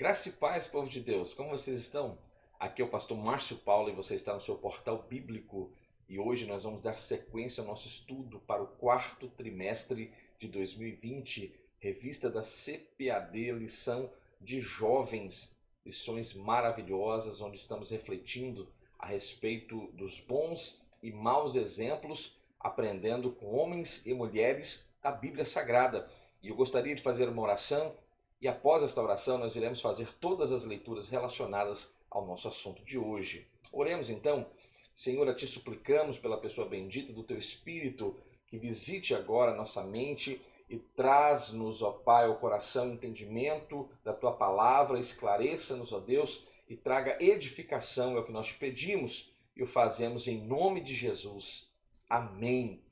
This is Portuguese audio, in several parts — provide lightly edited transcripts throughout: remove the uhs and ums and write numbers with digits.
Graça e paz, povo de Deus, como vocês estão? Aqui é o pastor Márcio Paulo e você está no seu portal bíblico e hoje nós vamos dar sequência ao nosso estudo para o quarto trimestre de 2020, revista da CPAD, lição de jovens, lições maravilhosas onde estamos refletindo a respeito dos bons e maus exemplos, aprendendo com homens e mulheres da Bíblia Sagrada. E eu gostaria de fazer uma oração. E após esta oração, nós iremos fazer todas as leituras relacionadas ao nosso assunto de hoje. Oremos então. Senhor, a Ti suplicamos pela pessoa bendita do Teu Espírito, que visite agora a nossa mente e traz-nos, ó Pai, ao coração entendimento da Tua palavra, esclareça-nos, ó Deus, e traga edificação, é o que nós te pedimos e o fazemos em nome de Jesus. Amém.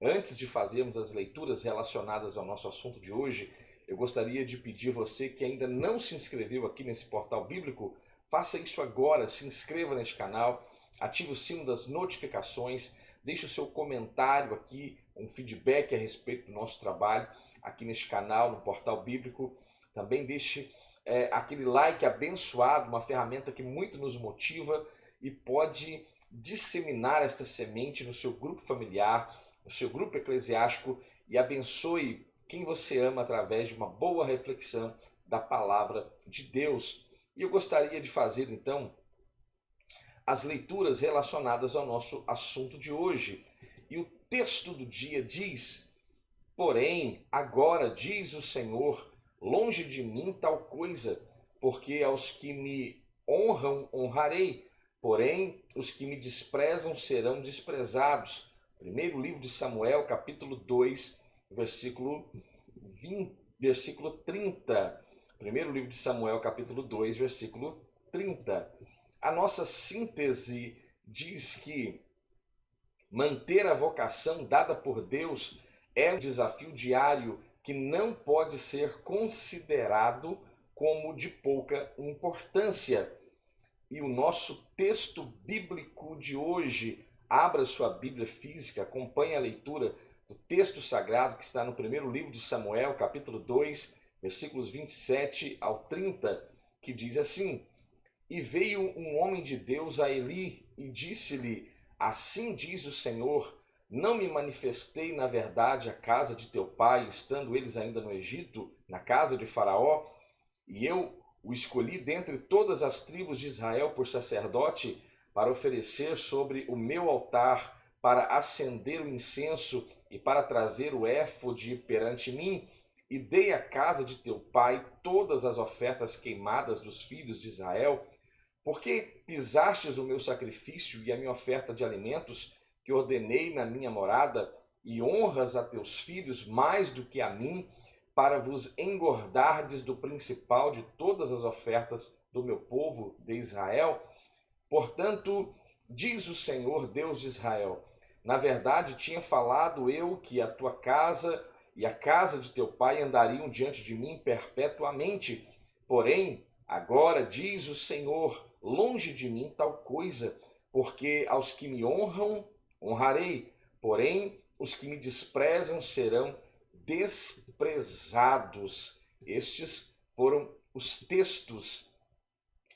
Antes de fazermos as leituras relacionadas ao nosso assunto de hoje, eu gostaria de pedir você que ainda não se inscreveu aqui nesse portal bíblico, faça isso agora, se inscreva neste canal, ative o sino das notificações, deixe o seu comentário aqui, um feedback a respeito do nosso trabalho aqui neste canal, no portal bíblico. Também deixe aquele like abençoado, uma ferramenta que muito nos motiva e pode disseminar esta semente no seu grupo familiar, no seu grupo eclesiástico e abençoe quem você ama através de uma boa reflexão da palavra de Deus. E eu gostaria de fazer então as leituras relacionadas ao nosso assunto de hoje. E o texto do dia diz: porém, agora diz o Senhor, longe de mim tal coisa, porque aos que me honram honrarei, porém os que me desprezam serão desprezados. Primeiro livro de Samuel, capítulo 2, versículo 30. Primeiro livro de Samuel, capítulo 2, versículo 30. A nossa síntese diz que manter a vocação dada por Deus é um desafio diário que não pode ser considerado como de pouca importância. E o nosso texto bíblico de hoje, abra sua Bíblia física, acompanhe a leitura do texto sagrado que está no primeiro livro de Samuel, capítulo 2, versículos 27 ao 30, que diz assim: E veio um homem de Deus a Eli e disse-lhe: Assim diz o Senhor, não me manifestei na verdade à casa de teu pai, estando eles ainda no Egito, na casa de Faraó, e eu o escolhi dentre todas as tribos de Israel por sacerdote, para oferecer sobre o meu altar, para acender o incenso e para trazer o éfode perante mim, e dei à casa de teu pai todas as ofertas queimadas dos filhos de Israel, porque pisastes o meu sacrifício e a minha oferta de alimentos, que ordenei na minha morada, e honras a teus filhos mais do que a mim, para vos engordardes do principal de todas as ofertas do meu povo de Israel? Portanto, diz o Senhor Deus de Israel: na verdade, tinha falado eu que a tua casa e a casa de teu pai andariam diante de mim perpetuamente. Porém, agora diz o Senhor: longe de mim tal coisa, porque aos que me honram, honrarei, porém, os que me desprezam serão desprezados. Estes foram os textos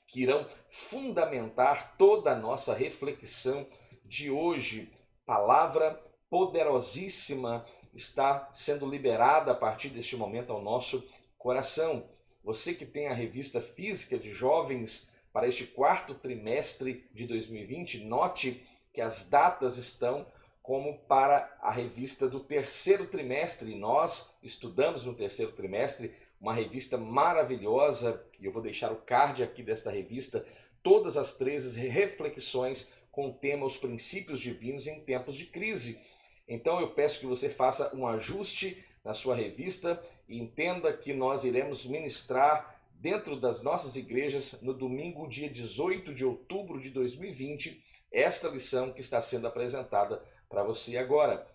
que irão fundamentar toda a nossa reflexão de hoje. Palavra poderosíssima está sendo liberada a partir deste momento ao nosso coração. Você que tem a revista física de jovens para este quarto trimestre de 2020, note que as datas estão como para a revista do terceiro trimestre. Nós estudamos no terceiro trimestre uma revista maravilhosa, e eu vou deixar o card aqui desta revista, todas as 13 reflexões com o tema Os Princípios Divinos em Tempos de Crise. Então eu peço que você faça um ajuste na sua revista e entenda que nós iremos ministrar dentro das nossas igrejas no domingo, dia 18 de outubro de 2020, esta lição que está sendo apresentada para você agora.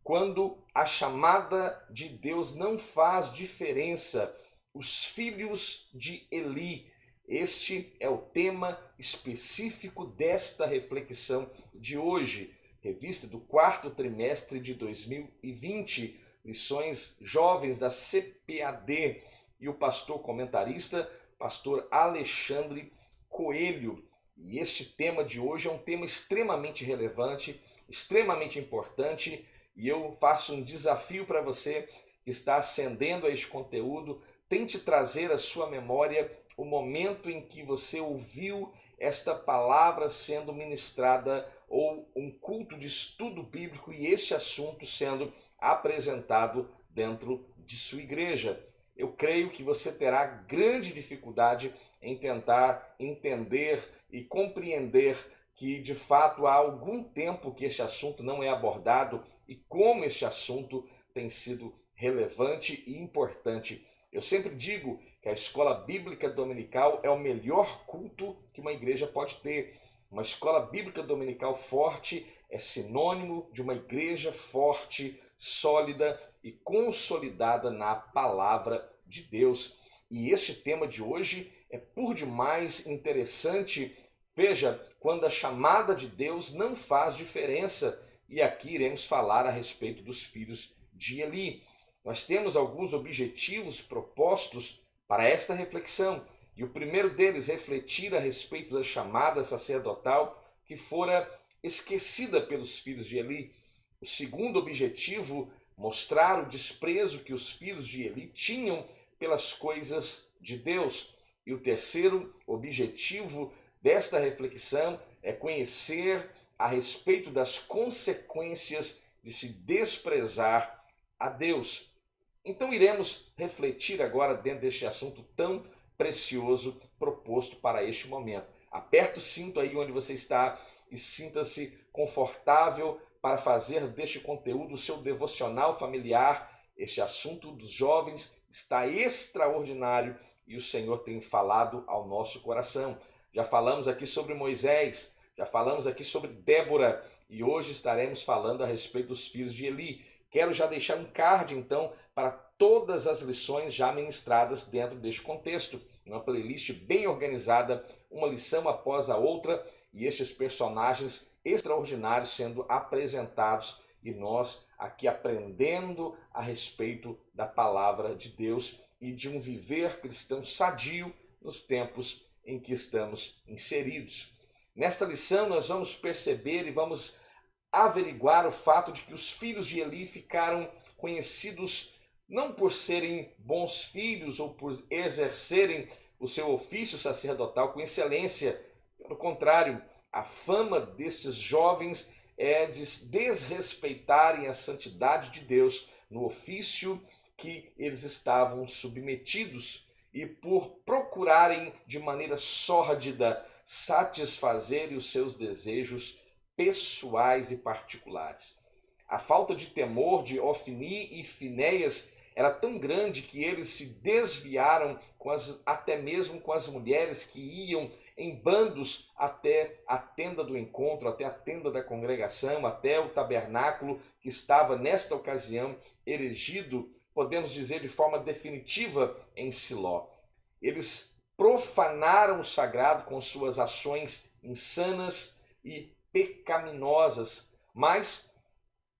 Quando a chamada de Deus não faz diferença, os filhos de Eli. Este é o tema específico desta reflexão de hoje, revista do quarto trimestre de 2020, lições jovens da CPAD. E o pastor comentarista pastor Alexandre Coelho. E este tema de hoje é um tema extremamente relevante, extremamente importante, e eu faço um desafio para você que está acendendo a este conteúdo. Tente trazer à sua memória o momento em que você ouviu esta palavra sendo ministrada ou um culto de estudo bíblico e este assunto sendo apresentado dentro de sua igreja. Eu creio que você terá grande dificuldade em tentar entender e compreender que de fato há algum tempo que este assunto não é abordado e como este assunto tem sido relevante e importante. Eu sempre digo que a escola bíblica dominical é o melhor culto que uma igreja pode ter. Uma escola bíblica dominical forte é sinônimo de uma igreja forte, sólida e consolidada na palavra de Deus. E este tema de hoje é por demais interessante. Veja, quando a chamada de Deus não faz diferença. E aqui iremos falar a respeito dos filhos de Eli. Nós temos alguns objetivos propostos para esta reflexão. E o primeiro deles, refletir a respeito da chamada sacerdotal que fora esquecida pelos filhos de Eli. O segundo objetivo, mostrar o desprezo que os filhos de Eli tinham pelas coisas de Deus. E o terceiro objetivo desta reflexão é conhecer a respeito das consequências de se desprezar a Deus. Então iremos refletir agora dentro deste assunto tão precioso proposto para este momento. Aperta o cinto aí onde você está e sinta-se confortável para fazer deste conteúdo o seu devocional familiar. Este assunto dos jovens está extraordinário e o Senhor tem falado ao nosso coração. Já falamos aqui sobre Moisés, já falamos aqui sobre Débora e hoje estaremos falando a respeito dos filhos de Eli. Quero já deixar um card, então, para todas as lições já ministradas dentro deste contexto. Uma playlist bem organizada, uma lição após a outra, e estes personagens extraordinários sendo apresentados e nós aqui aprendendo a respeito da palavra de Deus e de um viver cristão sadio nos tempos em que estamos inseridos. Nesta lição nós vamos perceber e vamos averiguar o fato de que os filhos de Eli ficaram conhecidos não por serem bons filhos ou por exercerem o seu ofício sacerdotal com excelência. Pelo contrário, a fama destes jovens é de desrespeitarem a santidade de Deus no ofício que eles estavam submetidos e por procurarem de maneira sórdida satisfazer os seus desejos pessoais e particulares. A falta de temor de Ofni e Finéias era tão grande que eles se desviaram até mesmo com as mulheres que iam em bandos até a tenda do encontro, até a tenda da congregação, até o tabernáculo que estava nesta ocasião erigido, podemos dizer de forma definitiva, em Siló. Eles profanaram o sagrado com suas ações insanas e pecaminosas, mas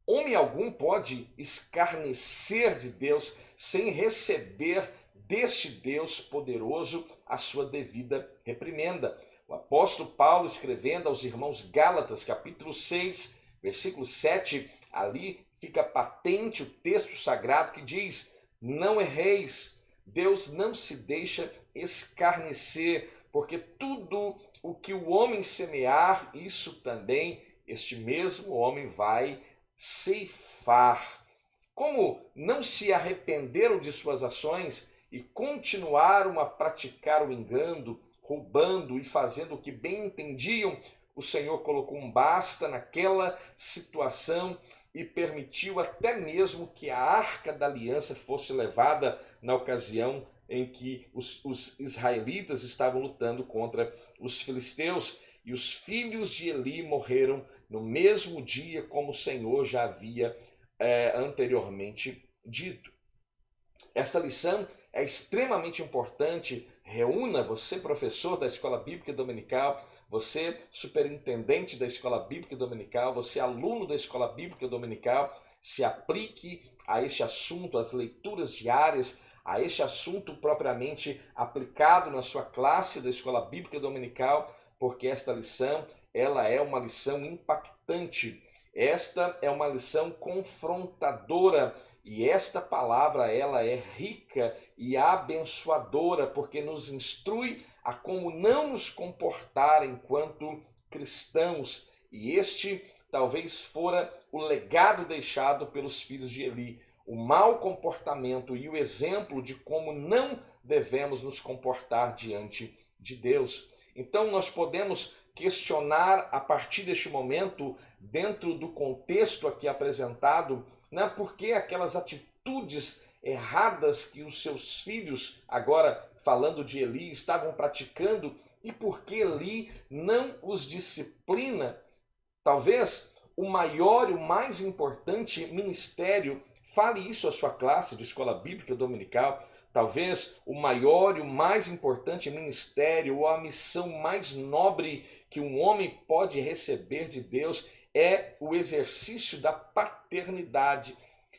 homem algum pode escarnecer de Deus sem receber deste Deus poderoso a sua devida reprimenda. O apóstolo Paulo, escrevendo aos irmãos Gálatas, capítulo 6, versículo 7, ali fica patente o texto sagrado que diz: não erreis, Deus não se deixa escarnecer, porque tudo o que o homem semear, isso também este mesmo homem vai ceifar. Como não se arrependeram de suas ações e continuaram a praticar o engano, roubando e fazendo o que bem entendiam, o Senhor colocou um basta naquela situação e permitiu até mesmo que a arca da aliança fosse levada na ocasião em que os israelitas estavam lutando contra os filisteus, e os filhos de Eli morreram no mesmo dia como o Senhor já havia anteriormente dito. Esta lição é extremamente importante. Reúna, você professor da Escola Bíblica Dominical, você superintendente da Escola Bíblica Dominical, você aluno da Escola Bíblica Dominical, se aplique a este assunto, às leituras diárias, a este assunto propriamente aplicado na sua classe da Escola Bíblica Dominical, porque esta lição, ela é uma lição impactante. Esta é uma lição confrontadora e esta palavra, ela é rica e abençoadora, porque nos instrui a como não nos comportar enquanto cristãos. E este talvez fora o legado deixado pelos filhos de Eli, o mau comportamento e o exemplo de como não devemos nos comportar diante de Deus. Então nós podemos questionar a partir deste momento, dentro do contexto aqui apresentado, né, por que aquelas atitudes erradas que os seus filhos, agora falando de Eli, estavam praticando e por que Eli não os disciplina. Talvez o maior e o mais importante ministério, fale isso à sua classe de escola bíblica dominical, talvez o maior e o mais importante ministério ou a missão mais nobre que um homem pode receber de Deus é o exercício da paternidade.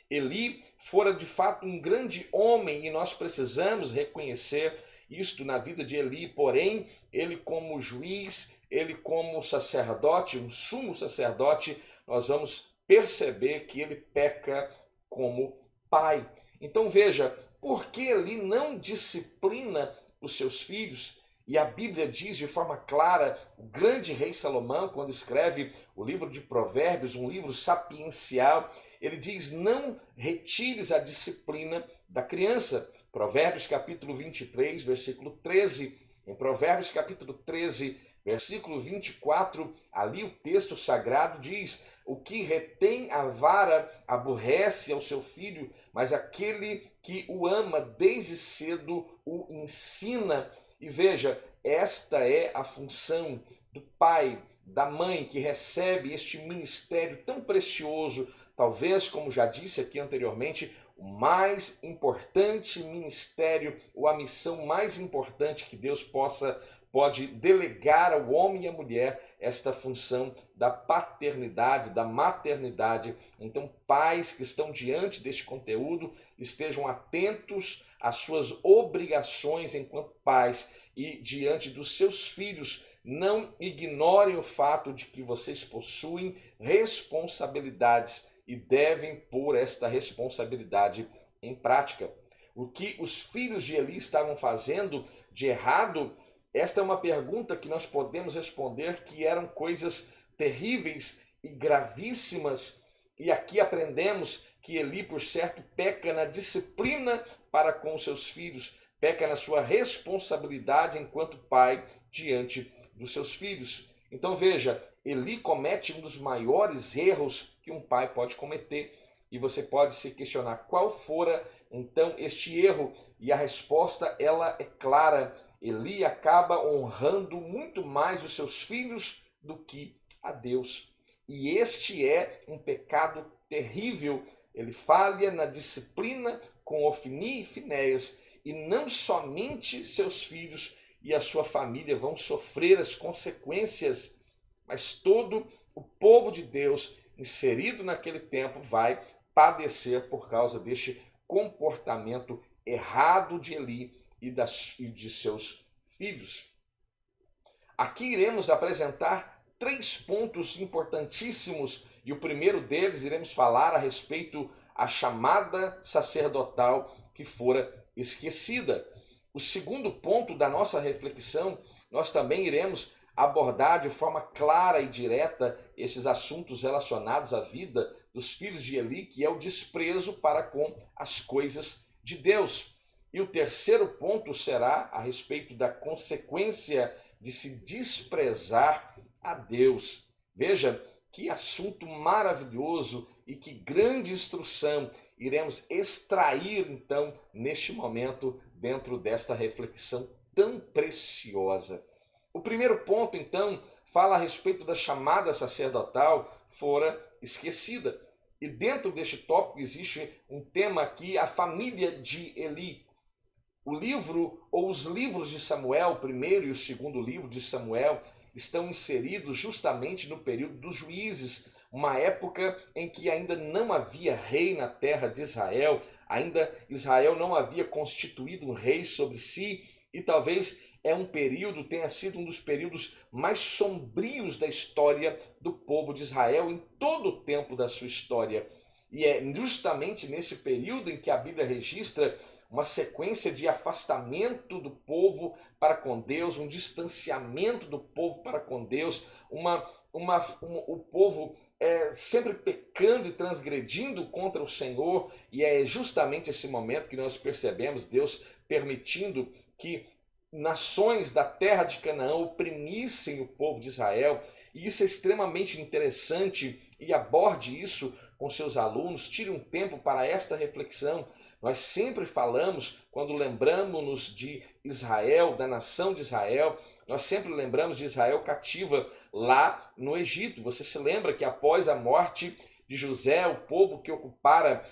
Eli fora de fato um grande homem e nós precisamos reconhecer isto na vida de Eli, porém, ele como juiz, ele como sacerdote, um sumo sacerdote, nós vamos perceber que ele peca como pai. Então veja, por que Eli não disciplina os seus filhos? E a Bíblia diz de forma clara, o grande rei Salomão, quando escreve o livro de Provérbios, um livro sapiencial, ele diz, não retires a disciplina da criança. Provérbios capítulo 23, versículo 13. Em Provérbios capítulo 13, versículo 24, ali o texto sagrado diz, o que retém a vara aborrece ao seu filho, mas aquele que o ama desde cedo o ensina. E veja, esta é a função do pai, da mãe que recebe este ministério tão precioso, talvez, como já disse aqui anteriormente, o mais importante ministério, ou a missão mais importante que Deus pode delegar ao homem e à mulher, esta função da paternidade, da maternidade. Então, pais que estão diante deste conteúdo, estejam atentos às suas obrigações enquanto pais e diante dos seus filhos, não ignorem o fato de que vocês possuem responsabilidades e devem pôr esta responsabilidade em prática. O que os filhos de Eli estavam fazendo de errado, esta é uma pergunta que nós podemos responder que eram coisas terríveis e gravíssimas. E aqui aprendemos que Eli, por certo, peca na disciplina para com os seus filhos, peca na sua responsabilidade enquanto pai diante dos seus filhos. Então veja, Eli comete um dos maiores erros que um pai pode cometer. E você pode se questionar qual fora então este erro. E a resposta ela é clara. Eli acaba honrando muito mais os seus filhos do que a Deus. E este é um pecado terrível. Ele falha na disciplina com Ofni e Finéias. E não somente seus filhos e a sua família vão sofrer as consequências, mas todo o povo de Deus inserido naquele tempo vai padecer por causa deste comportamento errado de Eli e de seus filhos. Aqui iremos apresentar 3 pontos importantíssimos e o primeiro deles iremos falar a respeito da chamada sacerdotal que fora esquecida. O segundo ponto da nossa reflexão, nós também iremos abordar de forma clara e direta esses assuntos relacionados à vida dos filhos de Eli, que é o desprezo para com as coisas de Deus. E o terceiro ponto será a respeito da consequência de se desprezar a Deus. Veja que assunto maravilhoso e que grande instrução iremos extrair então neste momento dentro desta reflexão tão preciosa. O primeiro ponto, então, fala a respeito da chamada sacerdotal fora esquecida. E dentro deste tópico existe um tema aqui, a família de Eli. O livro, ou os livros de Samuel, o primeiro e o segundo livro de Samuel, estão inseridos justamente no período dos juízes, uma época em que ainda não havia rei na terra de Israel, ainda Israel não havia constituído um rei sobre si, e talvez tenha sido um dos períodos mais sombrios da história do povo de Israel em todo o tempo da sua história. E é justamente nesse período em que a Bíblia registra uma sequência de afastamento do povo para com Deus, um distanciamento do povo para com Deus, o povo sempre pecando e transgredindo contra o Senhor, e é justamente esse momento que nós percebemos Deus permitindo que nações da terra de Canaã oprimissem o povo de Israel. E isso é extremamente interessante, e aborde isso com seus alunos, tire um tempo para esta reflexão. Nós sempre falamos, quando lembramos-nos de Israel, da nação de Israel, nós sempre lembramos de Israel cativa lá no Egito. Você se lembra que após a morte de José, o povo que ocupara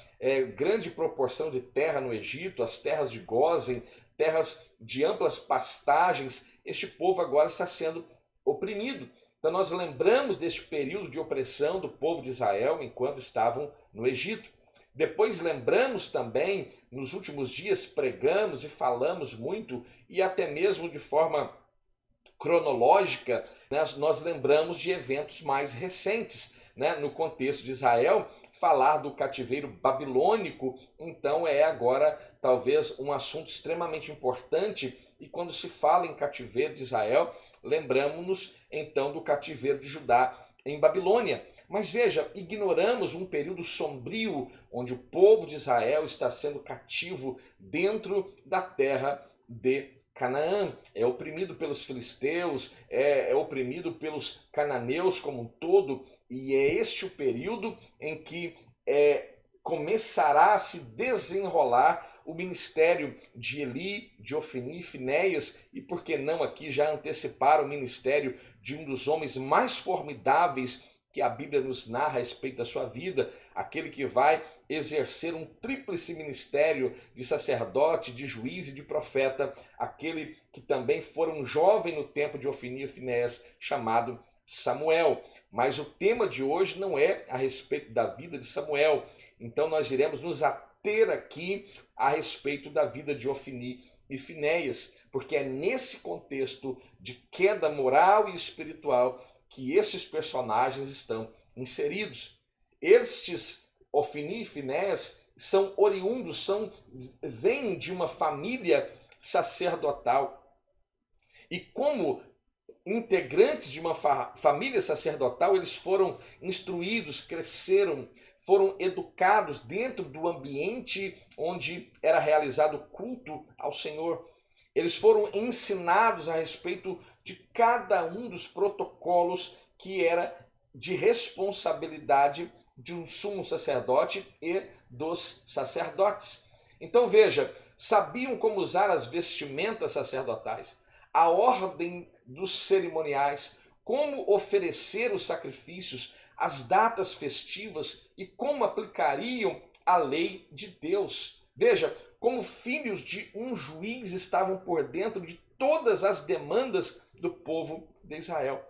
grande proporção de terra no Egito, as terras de Gósen, terras de amplas pastagens, este povo agora está sendo oprimido. Então nós lembramos deste período de opressão do povo de Israel enquanto estavam no Egito. Depois lembramos também, nos últimos dias pregamos e falamos muito, e até mesmo de forma cronológica, né, nós lembramos de eventos mais recentes. Né, no contexto de Israel, falar do cativeiro babilônico, então é agora talvez um assunto extremamente importante, e quando se fala em cativeiro de Israel, lembramos-nos então do cativeiro de Judá em Babilônia. Mas veja, ignoramos um período sombrio onde o povo de Israel está sendo cativo dentro da terra de Canaã, é oprimido pelos filisteus, é oprimido pelos cananeus como um todo, e é este o período em que começará a se desenrolar o ministério de Eli, de Ofni, Finéias, e por que não aqui já antecipar o ministério de um dos homens mais formidáveis que a Bíblia nos narra a respeito da sua vida, aquele que vai exercer um tríplice ministério de sacerdote, de juiz e de profeta, aquele que também fora um jovem no tempo de Ofni e Finéias, chamado Samuel. Mas o tema de hoje não é a respeito da vida de Samuel, então nós iremos nos ater aqui a respeito da vida de Ofni e Finéias, porque é nesse contexto de queda moral e espiritual que estes personagens estão inseridos. Estes Ofni e Finéias são oriundos, vêm de uma família sacerdotal, e como integrantes de uma família sacerdotal, eles foram instruídos, cresceram, foram educados dentro do ambiente onde era realizado o culto ao Senhor. Eles foram ensinados a respeito de cada um dos protocolos que era de responsabilidade de um sumo sacerdote e dos sacerdotes. Então veja, sabiam como usar as vestimentas sacerdotais, a ordem dos cerimoniais, como oferecer os sacrifícios, as datas festivas e como aplicariam a lei de Deus. Veja, como filhos de um juiz estavam por dentro de todas as demandas do povo de Israel.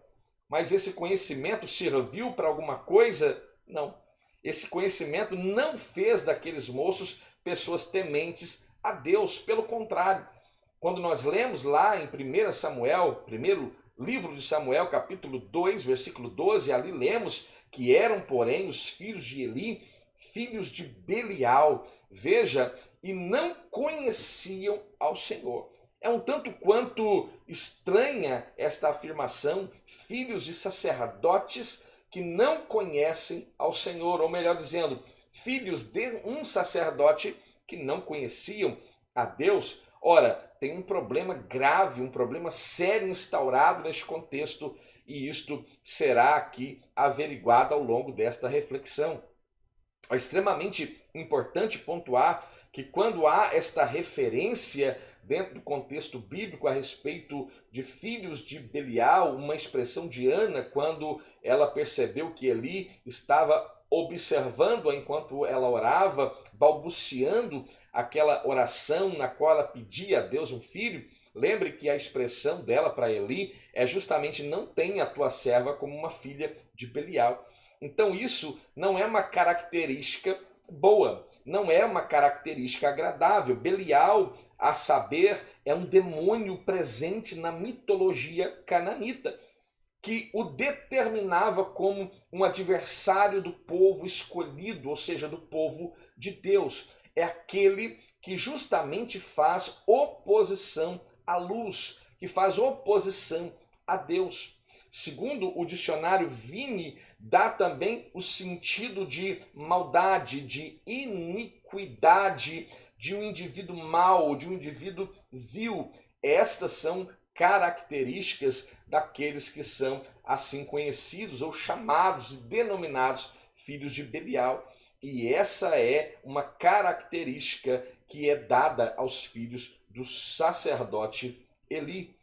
Mas esse conhecimento serviu para alguma coisa? Não. Esse conhecimento não fez daqueles moços pessoas tementes a Deus, pelo contrário. Quando nós lemos lá em 1 Samuel, primeiro livro de Samuel, capítulo 2, versículo 12, ali lemos que eram, porém, os filhos de Eli, filhos de Belial, veja, e não conheciam ao Senhor. É um tanto quanto estranha esta afirmação, filhos de sacerdotes que não conhecem ao Senhor, ou melhor dizendo, filhos de um sacerdote que não conheciam a Deus. Ora, tem um problema grave, um problema sério instaurado neste contexto, e isto será aqui averiguado ao longo desta reflexão. É extremamente importante pontuar que quando há esta referência dentro do contexto bíblico a respeito de filhos de Belial, uma expressão de Ana, quando ela percebeu que Eli estava observando-a enquanto ela orava, balbuciando aquela oração na qual ela pedia a Deus um filho, Lembre que a expressão dela para Eli é justamente: não tenha a tua serva como uma filha de Belial. Então isso não é uma característica boa, não é uma característica agradável. Belial, a saber, é um demônio presente na mitologia cananita, que o determinava como um adversário do povo escolhido, ou seja, do povo de Deus. É aquele que justamente faz oposição à luz, que faz oposição a Deus. Segundo o dicionário Vini, dá também o sentido de maldade, de iniquidade, de um indivíduo mau, de um indivíduo vil. Estas são características daqueles que são assim conhecidos ou chamados e denominados filhos de Belial. E essa é uma característica que é dada aos filhos do sacerdote Eli.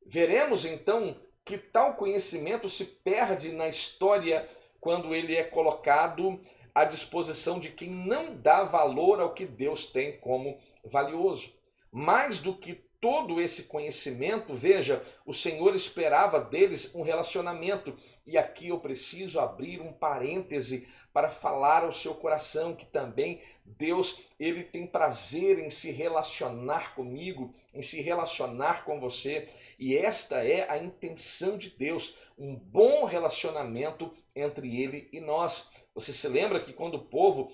Veremos então que tal conhecimento se perde na história quando ele é colocado à disposição de quem não dá valor ao que Deus tem como valioso. Mais do que todo esse conhecimento, veja, o Senhor esperava deles um relacionamento. E aqui eu preciso abrir um parêntese para falar ao seu coração que também Deus, ele tem prazer em se relacionar comigo, em se relacionar com você. E esta é a intenção de Deus, um bom relacionamento entre ele e nós. Você se lembra que quando o povo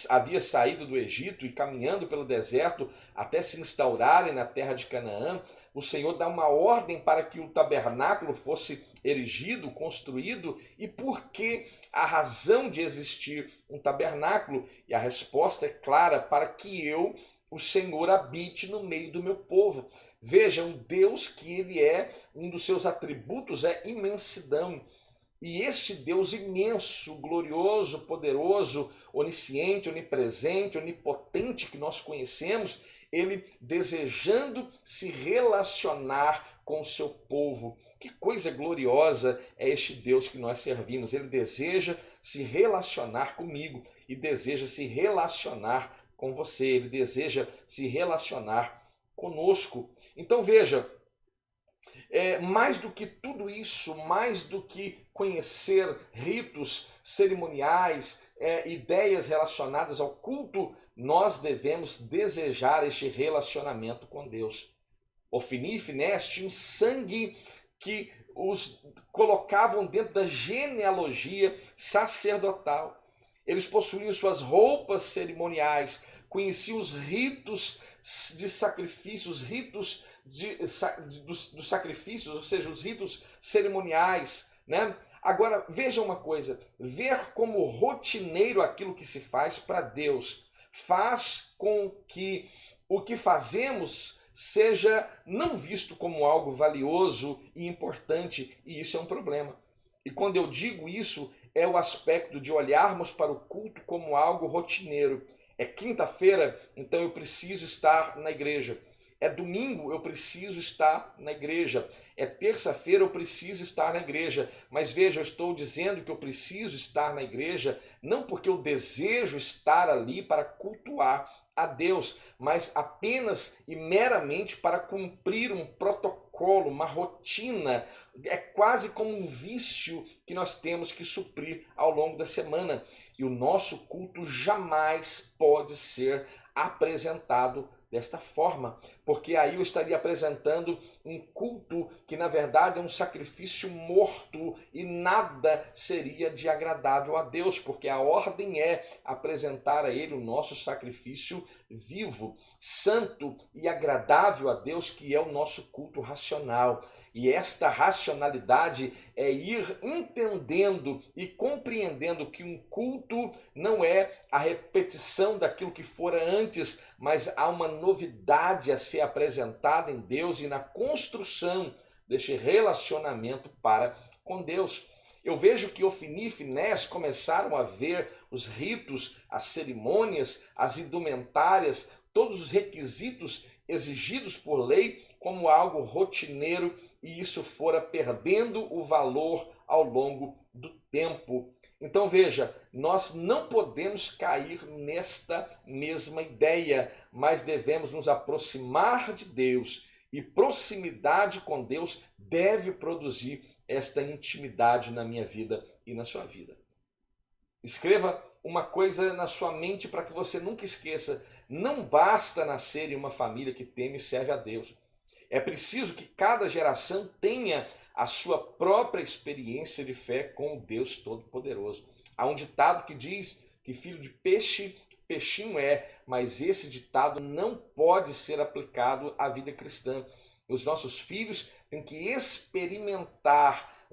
havia saído do Egito e caminhando pelo deserto até se instaurarem na terra de Canaã, o Senhor dá uma ordem para que o tabernáculo fosse erigido, construído. E por que a razão de existir um tabernáculo? E a resposta é clara: para que eu, o Senhor, habite no meio do meu povo. Veja, um Deus que ele é, um dos seus atributos é imensidão. E este Deus imenso, glorioso, poderoso, onisciente, onipresente, onipotente que nós conhecemos, ele desejando se relacionar com o seu povo. Que coisa gloriosa é este Deus que nós servimos. Ele deseja se relacionar comigo e deseja se relacionar com você. Ele deseja se relacionar conosco. Então veja, mais do que tudo isso, mais do que conhecer ritos cerimoniais, ideias relacionadas ao culto, nós devemos desejar este relacionamento com Deus. Ofni e Finés tinham sangue que os colocavam dentro da genealogia sacerdotal. Eles possuíam suas roupas cerimoniais, conheciam os ritos de sacrifício, os ritos dos sacrifícios, ou seja, os ritos cerimoniais, né? Agora, veja uma coisa: ver como rotineiro aquilo que se faz para Deus faz com que o que fazemos seja não visto como algo valioso e importante, e isso é um problema. E quando eu digo isso, é o aspecto de olharmos para o culto como algo rotineiro. É quinta-feira, então eu preciso estar na igreja. É domingo, eu preciso estar na igreja. É terça-feira, eu preciso estar na igreja. Mas veja, eu estou dizendo que eu preciso estar na igreja não porque eu desejo estar ali para cultuar a Deus, mas apenas e meramente para cumprir um protocolo, uma rotina. É quase como um vício que nós temos que suprir ao longo da semana. E o nosso culto jamais pode ser apresentado desta forma, porque aí eu estaria apresentando um culto que na verdade é um sacrifício morto e nada seria de agradável a Deus, porque a ordem é apresentar a Ele o nosso sacrifício vivo, santo e agradável a Deus, que é o nosso culto racional. E esta racionalidade é ir entendendo e compreendendo que um culto não é a repetição daquilo que fora antes, mas há uma novidade a ser apresentada em Deus e na construção deste relacionamento para com Deus. Eu vejo que Ofni e Finés começaram a ver os ritos, as cerimônias, as indumentárias, todos os requisitos exigidos por lei como algo rotineiro, e isso fora perdendo o valor ao longo do tempo. Então veja, nós não podemos cair nesta mesma ideia, mas devemos nos aproximar de Deus E proximidade com Deus deve produzir esta intimidade na minha vida e na sua vida. Escreva uma coisa na sua mente para que você nunca esqueça. Não basta nascer em uma família que teme e serve a Deus. É preciso que cada geração tenha a sua própria experiência de fé com o Deus Todo-Poderoso. Há um ditado que diz que filho de peixe, peixinho é, mas esse ditado não pode ser aplicado à vida cristã. Os nossos filhos têm que experimentar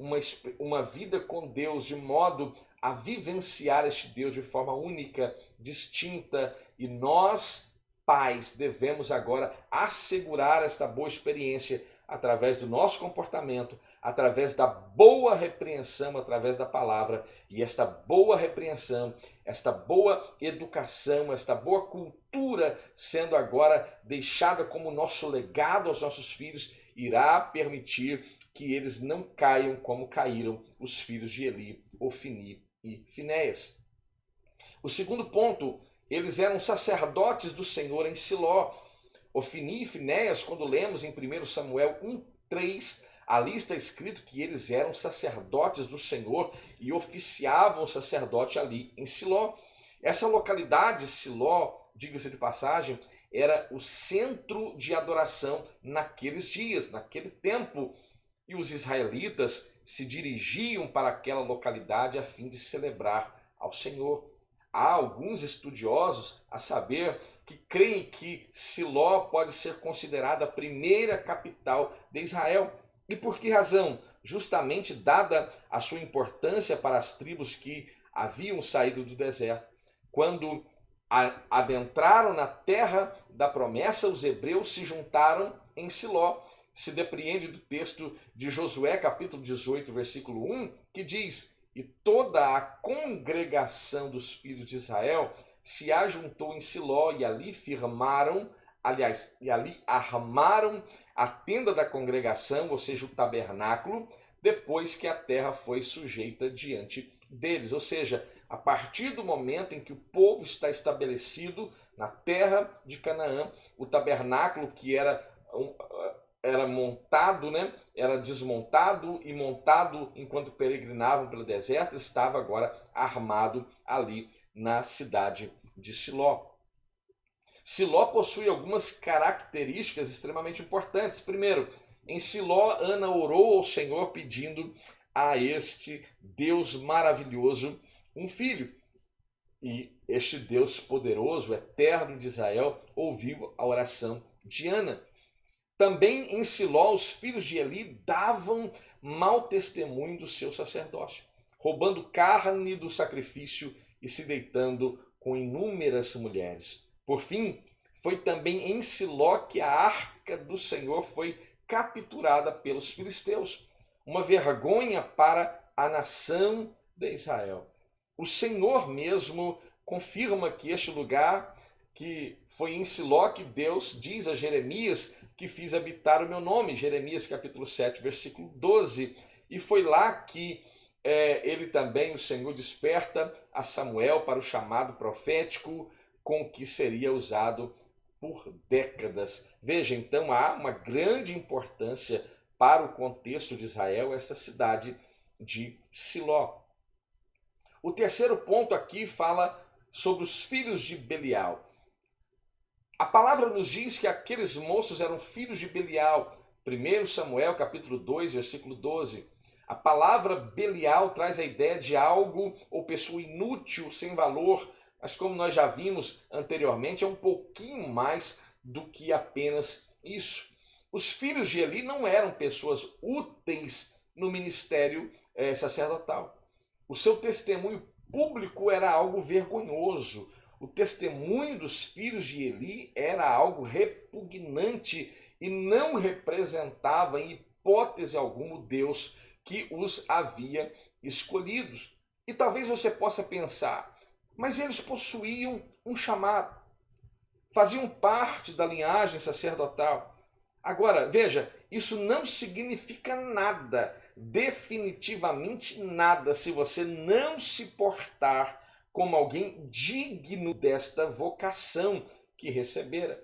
uma vida com Deus de modo a vivenciar este Deus de forma única, distinta, e nós, pais, devemos agora assegurar esta boa experiência através do nosso comportamento, através da boa repreensão, através da palavra. E esta boa repreensão, esta boa educação, esta boa cultura sendo agora deixada como nosso legado aos nossos filhos, irá permitir que eles não caiam como caíram os filhos de Eli, Ofni e Finéias. O segundo ponto, eles eram sacerdotes do Senhor em Siló. Ofni e Finéias, quando lemos em 1 Samuel 1:3, ali está escrito que eles eram sacerdotes do Senhor e oficiavam o sacerdote ali em Siló. Essa localidade, Siló, diga-se de passagem, era o centro de adoração naqueles dias, naquele tempo. E os israelitas se dirigiam para aquela localidade a fim de celebrar ao Senhor. Há alguns estudiosos a saber que creem que Siló pode ser considerada a primeira capital de Israel. E por que razão? Justamente dada a sua importância para as tribos que haviam saído do deserto. Quando adentraram na terra da promessa, os hebreus se juntaram em Siló. Se depreende do texto de Josué, capítulo 18, versículo 1, que diz: e toda a congregação dos filhos de Israel se ajuntou em Siló e ali firmaram, e ali armaram a tenda da congregação, ou seja, o tabernáculo, depois que a terra foi sujeita diante deles. Ou seja, a partir do momento em que o povo está estabelecido na terra de Canaã, o tabernáculo que era montado, era desmontado e montado enquanto peregrinavam pelo deserto, estava agora armado ali na cidade de Siló. Siló possui algumas características extremamente importantes. Primeiro, em Siló, Ana orou ao Senhor pedindo a este Deus maravilhoso um filho. E este Deus poderoso, eterno de Israel, ouviu a oração de Ana. Também em Siló, os filhos de Eli davam mau testemunho do seu sacerdócio, roubando carne do sacrifício e se deitando com inúmeras mulheres. Por fim, foi também em Siló que a arca do Senhor foi capturada pelos filisteus, uma vergonha para a nação de Israel. O Senhor mesmo confirma que este lugar, que foi em Siló que Deus diz a Jeremias que fiz habitar o meu nome, Jeremias capítulo 7, versículo 12. E foi lá que ele também, o Senhor, desperta a Samuel para o chamado profético com que seria usado por décadas. Veja, então, há uma grande importância para o contexto de Israel, essa cidade de Siló. O terceiro ponto aqui fala sobre os filhos de Belial. A palavra nos diz que aqueles moços eram filhos de Belial. 1 Samuel capítulo 2, versículo 12. A palavra Belial traz a ideia de algo ou pessoa inútil, sem valor, mas como nós já vimos anteriormente, é um pouquinho mais do que apenas isso. Os filhos de Eli não eram pessoas úteis no ministério sacerdotal. O seu testemunho público era algo vergonhoso. O testemunho dos filhos de Eli era algo repugnante e não representava em hipótese alguma o Deus que os havia escolhido. E talvez você possa pensar, mas eles possuíam um chamado, faziam parte da linhagem sacerdotal. Agora, veja, isso não significa nada, definitivamente nada, se você não se portar como alguém digno desta vocação que recebera.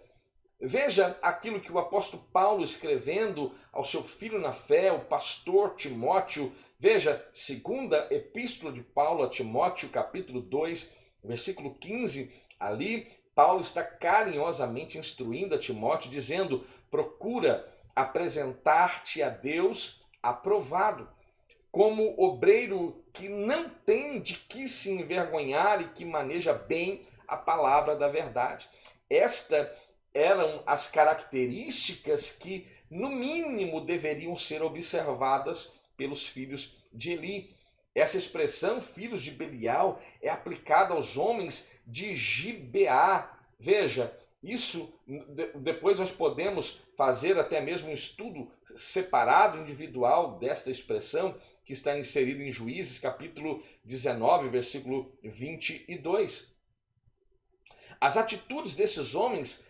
Veja aquilo que o apóstolo Paulo escrevendo ao seu filho na fé, o pastor Timóteo. Veja, segunda epístola de Paulo a Timóteo, capítulo 2, versículo 15. Ali, Paulo está carinhosamente instruindo a Timóteo, dizendo: procura apresentar-te a Deus aprovado, como obreiro que não tem de que se envergonhar e que maneja bem a palavra da verdade. Esta eram as características que, no mínimo, deveriam ser observadas pelos filhos de Eli. Essa expressão, filhos de Belial, é aplicada aos homens de Gibeá. Veja, isso depois nós podemos fazer até mesmo um estudo separado, individual desta expressão, que está inserida em Juízes, capítulo 19, versículo 22. As atitudes desses homens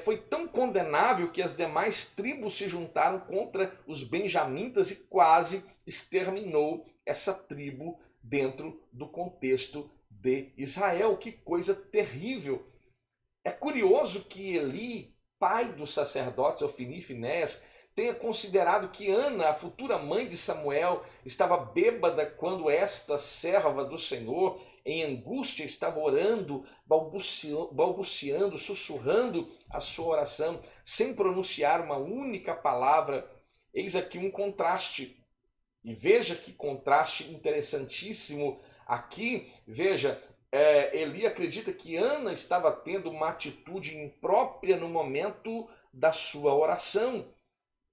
foi tão condenável que as demais tribos se juntaram contra os benjamitas e quase exterminou essa tribo dentro do contexto de Israel. Que coisa terrível! É curioso que Eli, pai dos sacerdotes Ofni e Finéias, tenha considerado que Ana, a futura mãe de Samuel, estava bêbada quando esta serva do Senhor, em angústia, estava orando, balbuciando, sussurrando a sua oração, sem pronunciar uma única palavra. Eis aqui um contraste. E veja que contraste interessantíssimo aqui. Veja, Eli acredita que Ana estava tendo uma atitude imprópria no momento da sua oração.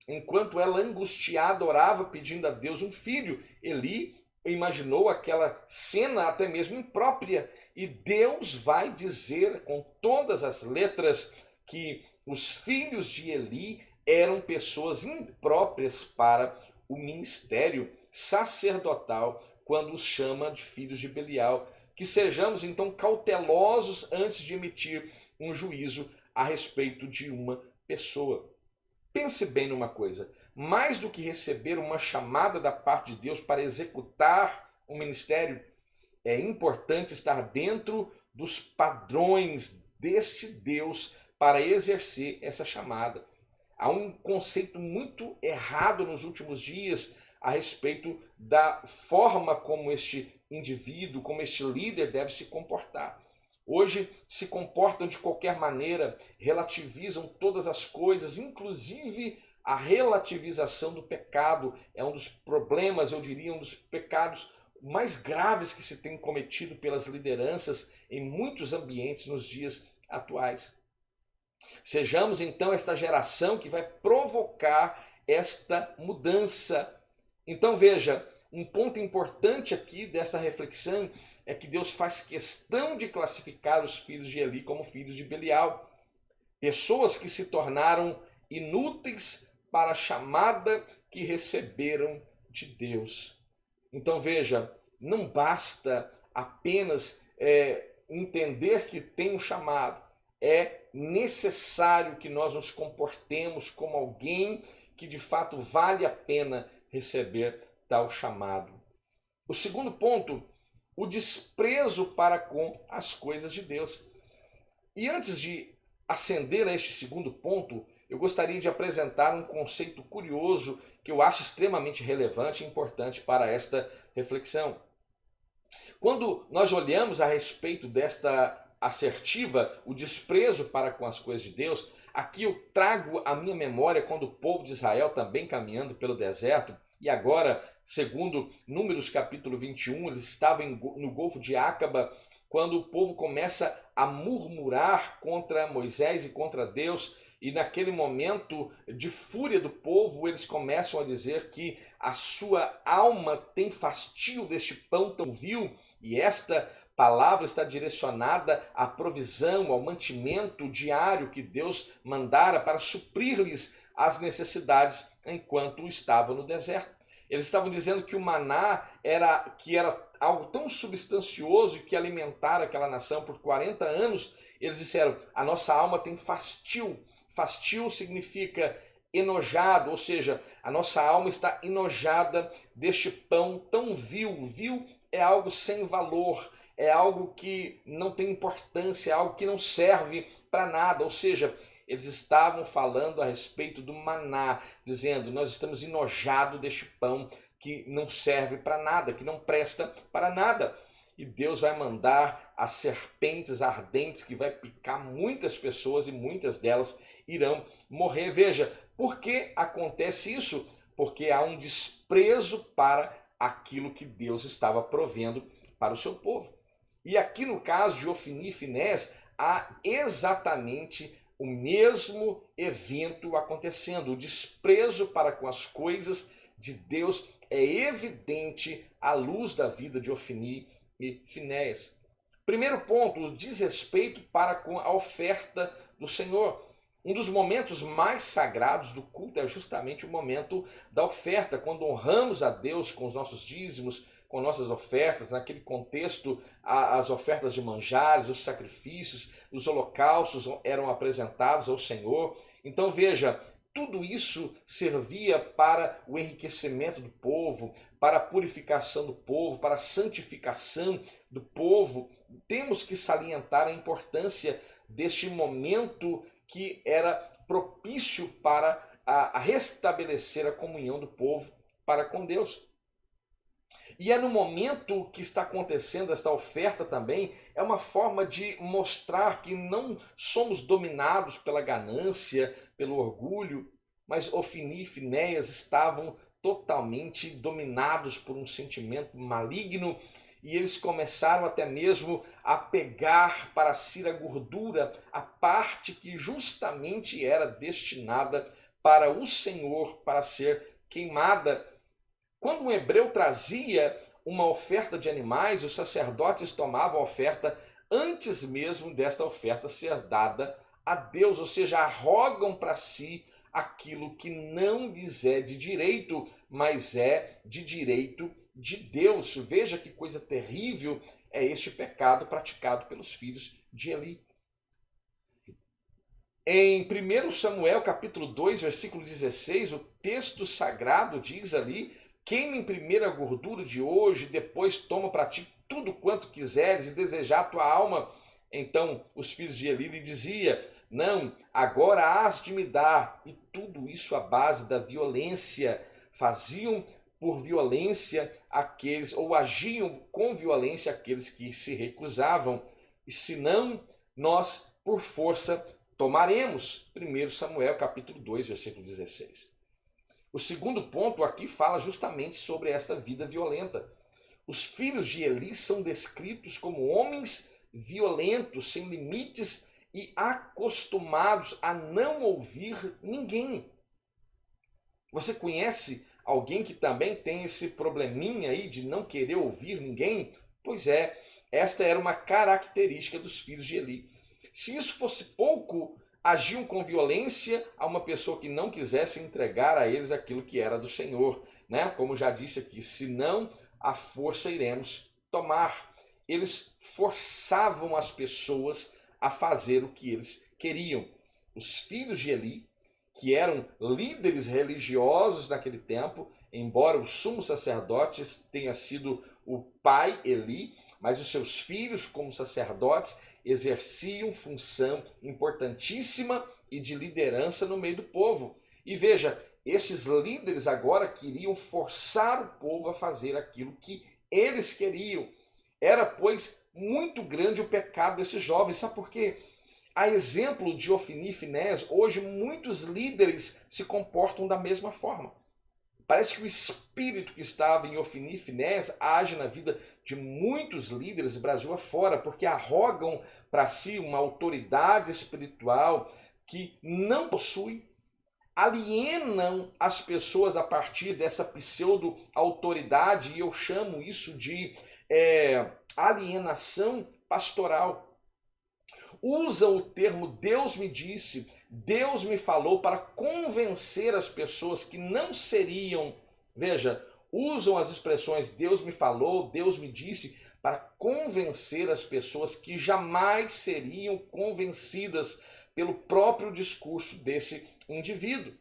Enquanto ela angustiada orava pedindo a Deus um filho, Eli imaginou aquela cena até mesmo imprópria. E Deus vai dizer com todas as letras que os filhos de Eli eram pessoas impróprias para o ministério sacerdotal, quando os chama de filhos de Belial. Que sejamos então cautelosos antes de emitir um juízo a respeito de uma pessoa. Pense bem numa coisa: mais do que receber uma chamada da parte de Deus para executar um ministério, é importante estar dentro dos padrões deste Deus para exercer essa chamada. Há um conceito muito errado nos últimos dias a respeito da forma como este indivíduo, como este líder deve se comportar. Hoje se comportam de qualquer maneira, relativizam todas as coisas, inclusive a relativização do pecado. É um dos problemas, eu diria, um dos pecados mais graves que se tem cometido pelas lideranças em muitos ambientes nos dias atuais. Sejamos então esta geração que vai provocar esta mudança. Então veja, um ponto importante aqui dessa reflexão é que Deus faz questão de classificar os filhos de Eli como filhos de Belial. Pessoas que se tornaram inúteis para a chamada que receberam de Deus. Então veja, não basta apenas entender que tem um chamado. É necessário que nós nos comportemos como alguém que de fato vale a pena receber tal chamado. O segundo ponto, o desprezo para com as coisas de Deus. E antes de ascender a este segundo ponto, eu gostaria de apresentar um conceito curioso que eu acho extremamente relevante e importante para esta reflexão. Quando nós olhamos a respeito desta assertiva, o desprezo para com as coisas de Deus, aqui eu trago à minha memória quando o povo de Israel também caminhando pelo deserto, e agora, segundo Números capítulo 21, eles estavam no Golfo de Acaba, quando o povo começa a murmurar contra Moisés e contra Deus, e naquele momento de fúria do povo, eles começam a dizer que a sua alma tem fastio deste pão tão vil, e esta palavra está direcionada à provisão, ao mantimento diário que Deus mandara para suprir-lhes as necessidades enquanto estavam no deserto. Eles estavam dizendo que o maná era algo tão substancioso e que alimentara aquela nação por 40 anos. Eles disseram, a nossa alma tem fastio. Fastio significa enojado, ou seja, a nossa alma está enojada deste pão tão vil. Vil é algo sem valor, é algo que não tem importância, é algo que não serve para nada. Ou seja, eles estavam falando a respeito do maná, dizendo: nós estamos enojados deste pão que não serve para nada, que não presta para nada. E Deus vai mandar as serpentes ardentes que vai picar muitas pessoas e muitas delas irão morrer. Veja, por que acontece isso? Porque há um desprezo para aquilo que Deus estava provendo para o seu povo. E aqui no caso de Ofni e Finés, há exatamente o mesmo evento acontecendo. O desprezo para com as coisas de Deus é evidente à luz da vida de Ofni e Finéias. Primeiro ponto, o desrespeito para com a oferta do Senhor. Um dos momentos mais sagrados do culto é justamente o momento da oferta, quando honramos a Deus com os nossos dízimos, com nossas ofertas. Naquele contexto, as ofertas de manjares, os sacrifícios, os holocaustos eram apresentados ao Senhor. Então veja, tudo isso servia para o enriquecimento do povo, para a purificação do povo, para a santificação do povo. Temos que salientar a importância deste momento que era propício para a restabelecer a comunhão do povo para com Deus. E é no momento que está acontecendo esta oferta também, é uma forma de mostrar que não somos dominados pela ganância, pelo orgulho, mas Ofni e Finéias estavam totalmente dominados por um sentimento maligno, e eles começaram até mesmo a pegar para si a gordura, a parte que justamente era destinada para o Senhor, para ser queimada. Quando um hebreu trazia uma oferta de animais, os sacerdotes tomavam a oferta antes mesmo desta oferta ser dada a Deus, ou seja, arrogam para si aquilo que não lhes é de direito, mas é de direito de Deus. Veja que coisa terrível é este pecado praticado pelos filhos de Eli. Em 1 Samuel capítulo 2, versículo 16, o texto sagrado diz ali: queime primeiro a gordura de hoje, depois toma para ti tudo quanto quiseres e desejar a tua alma. Então os filhos de Eli lhe diziam: não, agora hás de me dar. E tudo isso à base da violência. Faziam por violência aqueles, ou agiam com violência aqueles que se recusavam. E se não, nós por força tomaremos. 1 Samuel capítulo 2, versículo 16. O segundo ponto aqui fala justamente sobre esta vida violenta. Os filhos de Eli são descritos como homens violentos, sem limites e acostumados a não ouvir ninguém. Você conhece alguém que também tem esse probleminha aí de não querer ouvir ninguém? Pois é, esta era uma característica dos filhos de Eli. Se isso fosse pouco, agiam com violência a uma pessoa que não quisesse entregar a eles aquilo que era do Senhor, né? Como já disse aqui, senão a força iremos tomar. Eles forçavam as pessoas a fazer o que eles queriam. Os filhos de Eli, que eram líderes religiosos naquele tempo, embora o sumo sacerdote tenha sido o pai Eli, mas os seus filhos, como sacerdotes, exerciam função importantíssima e de liderança no meio do povo. E veja, esses líderes agora queriam forçar o povo a fazer aquilo que eles queriam. Era, pois, muito grande o pecado desses jovens. Sabe por quê? A exemplo de Ofni e Finéias, hoje muitos líderes se comportam da mesma forma. Parece que o espírito que estava em Ofni e Finéias age na vida de muitos líderes Brasil afora, porque arrogam para si uma autoridade espiritual que não possui, alienam as pessoas a partir dessa pseudo-autoridade, e eu chamo isso de alienação pastoral. Usam o termo Deus me disse, Deus me falou para convencer as pessoas que não seriam, veja, usam as expressões Deus me falou, Deus me disse, para convencer as pessoas que jamais seriam convencidas pelo próprio discurso desse indivíduo.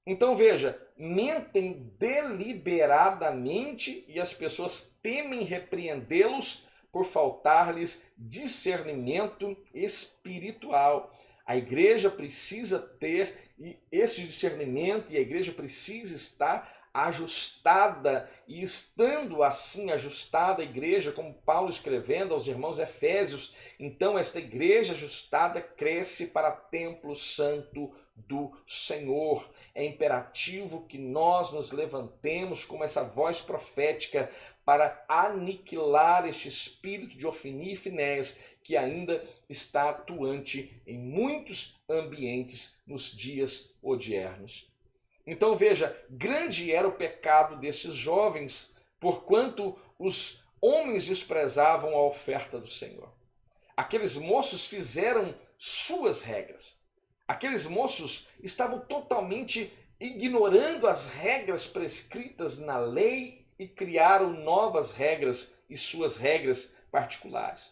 Então veja, mentem deliberadamente e as pessoas temem repreendê-los por faltar-lhes discernimento espiritual. A igreja precisa ter esse discernimento e a igreja precisa estar ajustada, e estando assim ajustada a igreja, como Paulo escrevendo aos irmãos Efésios, então esta igreja ajustada cresce para templo santo do Senhor. É imperativo que nós nos levantemos como essa voz profética para aniquilar este espírito de Ofni e Finéias que ainda está atuante em muitos ambientes nos dias odiernos. Então veja, grande era o pecado desses jovens, porquanto os homens desprezavam a oferta do Senhor. Aqueles moços fizeram suas regras. Aqueles moços estavam totalmente ignorando as regras prescritas na lei e criaram novas regras e suas regras particulares.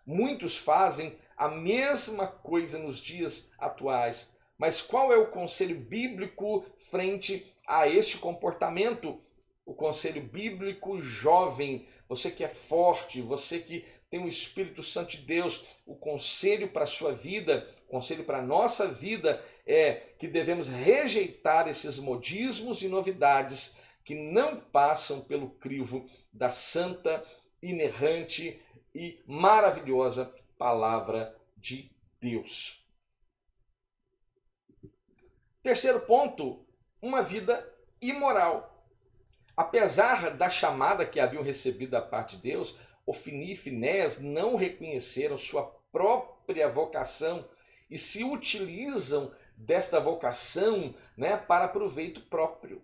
Muitos fazem a mesma coisa nos dias atuais. Mas qual é o conselho bíblico frente a este comportamento? O conselho bíblico jovem, você que é forte, você que tem o Espírito Santo de Deus, o conselho para a sua vida, o conselho para a nossa vida é que devemos rejeitar esses modismos e novidades que não passam pelo crivo da santa, inerrante e maravilhosa palavra de Deus. Terceiro ponto, uma vida imoral. Apesar da chamada que haviam recebido da parte de Deus, Ofni e Finéias não reconheceram sua própria vocação e se utilizam desta vocação, para proveito próprio.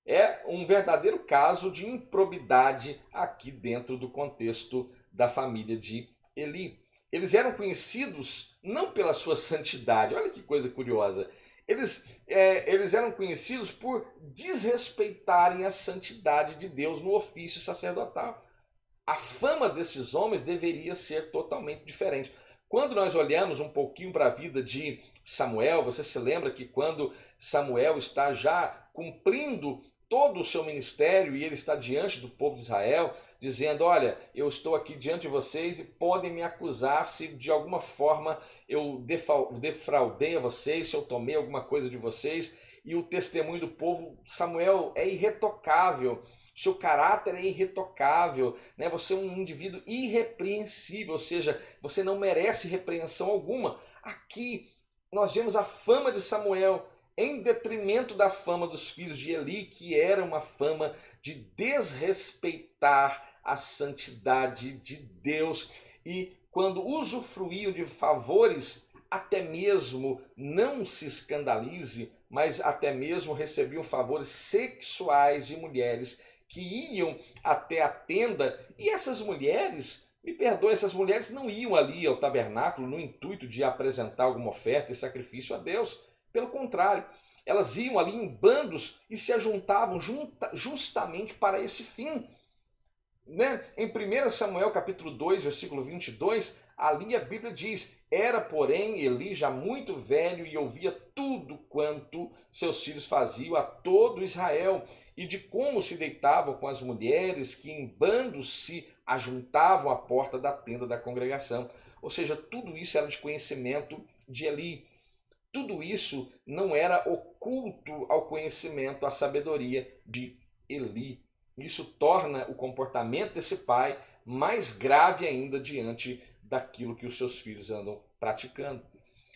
É um verdadeiro caso de improbidade aqui dentro do contexto da família de Eli. Eles eram conhecidos não pela sua santidade, olha que coisa curiosa. Eles eram conhecidos por desrespeitarem a santidade de Deus no ofício sacerdotal. A fama desses homens deveria ser totalmente diferente. Quando nós olhamos um pouquinho para a vida de Samuel, você se lembra que quando Samuel está já cumprindo todo o seu ministério e ele está diante do povo de Israel, dizendo, olha, eu estou aqui diante de vocês e podem me acusar se de alguma forma eu defraudei a vocês, se eu tomei alguma coisa de vocês, e o testemunho do povo, Samuel é irretocável, seu caráter é irretocável, você é um indivíduo irrepreensível, ou seja, você não merece repreensão alguma. Aqui nós vemos a fama de Samuel em detrimento da fama dos filhos de Eli, que era uma fama de desrespeitar a santidade de Deus. E quando usufruíam de favores, até mesmo, não se escandalize, mas até mesmo recebiam favores sexuais de mulheres que iam até a tenda. E essas mulheres, me perdoe, essas mulheres não iam ali ao tabernáculo no intuito de apresentar alguma oferta e sacrifício a Deus. Pelo contrário, elas iam ali em bandos e se ajuntavam justamente para esse fim. Em 1 Samuel capítulo 2, versículo 22, ali a Bíblia diz, era porém Eli já muito velho e ouvia tudo quanto seus filhos faziam a todo Israel, e de como se deitavam com as mulheres que em bandos se ajuntavam à porta da tenda da congregação. Ou seja, tudo isso era de conhecimento de Eli. Tudo isso não era oculto ao conhecimento, à sabedoria de Eli. Isso torna o comportamento desse pai mais grave ainda diante daquilo que os seus filhos andam praticando.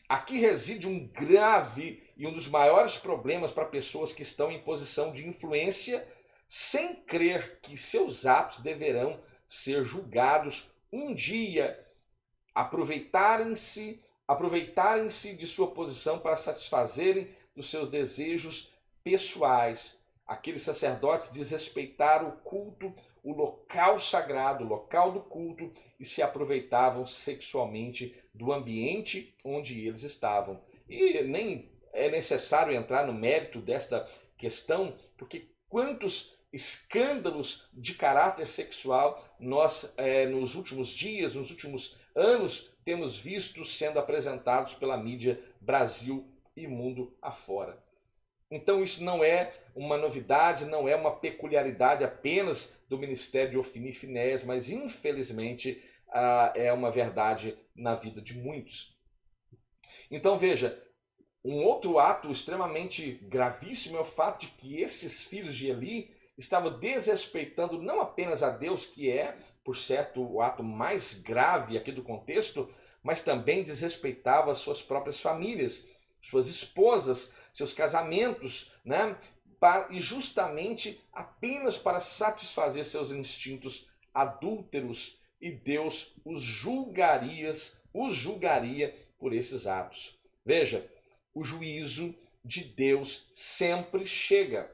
Aqui reside um grave e um dos maiores problemas para pessoas que estão em posição de influência sem crer que seus atos deverão ser julgados um dia, aproveitarem-se de sua posição para satisfazerem dos seus desejos pessoais. Aqueles sacerdotes desrespeitaram o culto, o local sagrado, o local do culto, e se aproveitavam sexualmente do ambiente onde eles estavam. E nem é necessário entrar no mérito desta questão, porque quantos escândalos de caráter sexual nós, nos últimos dias, nos últimos anos, temos visto sendo apresentados pela mídia Brasil e mundo afora. Então isso não é uma novidade, não é uma peculiaridade apenas do ministério de Ofni e Finéias, mas infelizmente é uma verdade na vida de muitos. Então veja, um outro ato extremamente gravíssimo é o fato de que esses filhos de Eli estavam desrespeitando não apenas a Deus, que é, por certo, o ato mais grave aqui do contexto, mas também desrespeitavam as suas próprias famílias, suas esposas, seus casamentos, né? E justamente apenas para satisfazer seus instintos adúlteros, e Deus os julgaria por esses atos. Veja, o juízo de Deus sempre chega.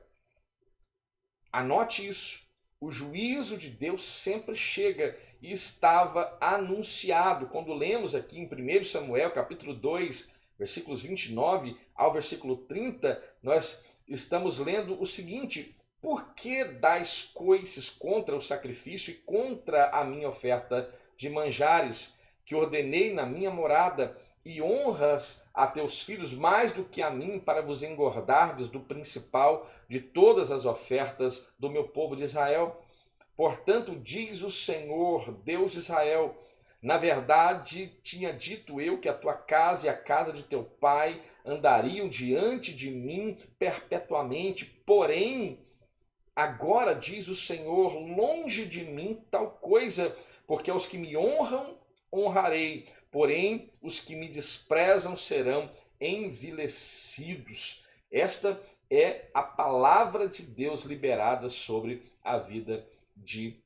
Anote isso. O juízo de Deus sempre chega e estava anunciado. Quando lemos aqui em 1 Samuel, capítulo 2, versículos 29 ao versículo 30, nós estamos lendo o seguinte: por que dais coices contra o sacrifício e contra a minha oferta de manjares, que ordenei na minha morada, e honras a teus filhos mais do que a mim, para vos engordardes do principal de todas as ofertas do meu povo de Israel? Portanto, diz o Senhor, Deus de Israel: na verdade, tinha dito eu que a tua casa e a casa de teu pai andariam diante de mim perpetuamente, porém, agora diz o Senhor, longe de mim tal coisa, porque aos que me honram, honrarei, porém os que me desprezam serão envilecidos. Esta é a palavra de Deus liberada sobre a vida de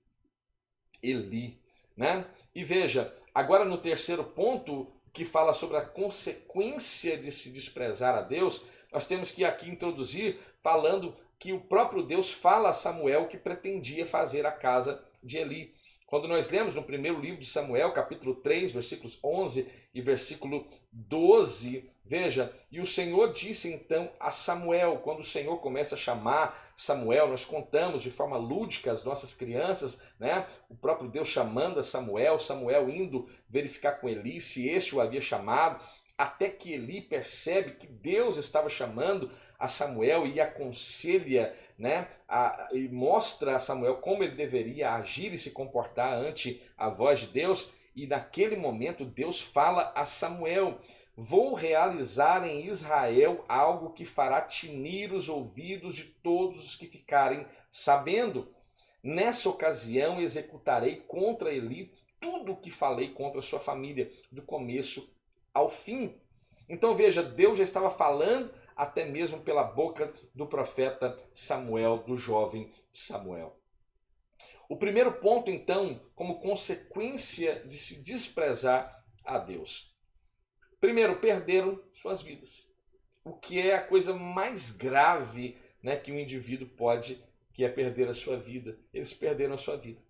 Eli, né? E veja, agora no terceiro ponto, que fala sobre a consequência de se desprezar a Deus, nós temos que aqui introduzir falando que o próprio Deus fala a Samuel o que pretendia fazer a casa de Eli. Quando nós lemos no primeiro livro de Samuel, capítulo 3, versículos 11 e versículo 12, veja, e o Senhor disse então a Samuel, quando o Senhor começa a chamar Samuel, nós contamos de forma lúdica as nossas crianças, né? O próprio Deus chamando a Samuel, Samuel indo verificar com Eli se este o havia chamado, até que Eli percebe que Deus estava chamando a Samuel e aconselha, né, e mostra a Samuel como ele deveria agir e se comportar ante a voz de Deus. E naquele momento Deus fala a Samuel: vou realizar em Israel algo que fará tinir os ouvidos de todos os que ficarem sabendo. Nessa ocasião executarei contra Eli tudo o que falei contra a sua família, do começo ao fim. Então veja, Deus já estava falando até mesmo pela boca do profeta Samuel, do jovem Samuel. O primeiro ponto, então, como consequência de se desprezar a Deus. Primeiro, perderam suas vidas. O que é a coisa mais grave, né, que um indivíduo pode, que é perder a sua vida. Eles perderam a sua vida.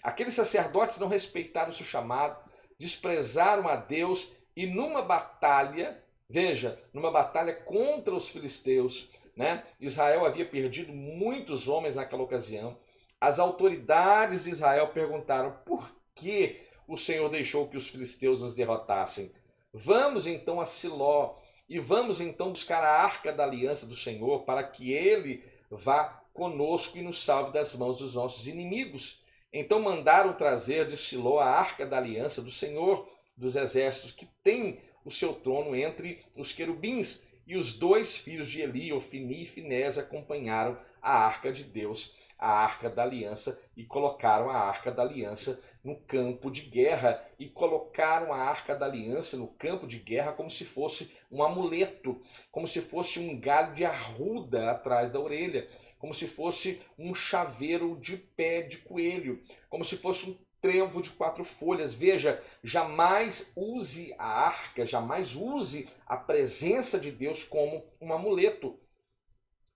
Aqueles sacerdotes não respeitaram o seu chamado, desprezaram a Deus e numa batalha, veja, numa batalha contra os filisteus, né? Israel havia perdido muitos homens naquela ocasião. As autoridades de Israel perguntaram: por que o Senhor deixou que os filisteus nos derrotassem? Vamos então a Siló e vamos então buscar a arca da aliança do Senhor, para que ele vá conosco e nos salve das mãos dos nossos inimigos. Então mandaram trazer de Siló a arca da aliança do Senhor dos exércitos, que tem o seu trono entre os querubins. E os dois filhos de Eli, Ofni e Finés, acompanharam a arca de Deus, a arca da aliança, e colocaram a arca da aliança no campo de guerra. E colocaram a arca da aliança no campo de guerra como se fosse um amuleto, como se fosse um galho de arruda atrás da orelha, como se fosse um chaveiro de pé de coelho, como se fosse um trevo de 4 folhas. Veja, jamais use a arca, jamais use a presença de Deus como um amuleto.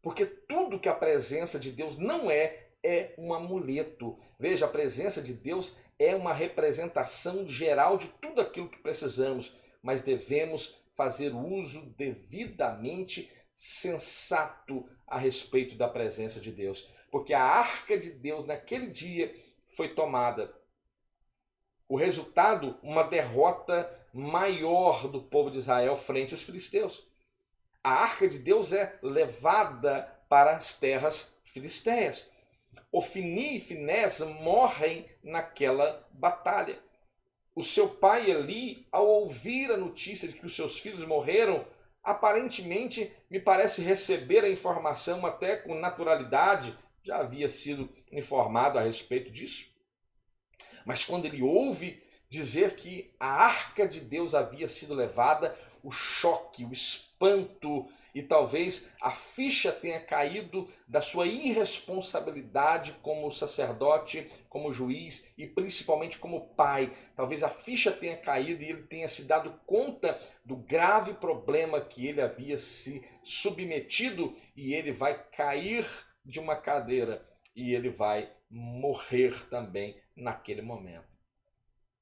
Porque tudo que a presença de Deus não é um amuleto. Veja, a presença de Deus é uma representação geral de tudo aquilo que precisamos, mas devemos fazer uso devidamente sensato a respeito da presença de Deus. Porque a arca de Deus naquele dia foi tomada. O resultado, uma derrota maior do povo de Israel frente aos filisteus. A arca de Deus é levada para as terras filisteias. Ofni e Finés morrem naquela batalha. O seu pai Eli, ao ouvir a notícia de que os seus filhos morreram, aparentemente me parece receber a informação até com naturalidade, já havia sido informado a respeito disso. Mas quando ele ouve dizer que a arca de Deus havia sido levada, o choque, o espanto e talvez a ficha tenha caído da sua irresponsabilidade como sacerdote, como juiz e principalmente como pai. Talvez a ficha tenha caído e ele tenha se dado conta do grave problema que ele havia se submetido e ele vai cair de uma cadeira e ele vai morrer também naquele momento.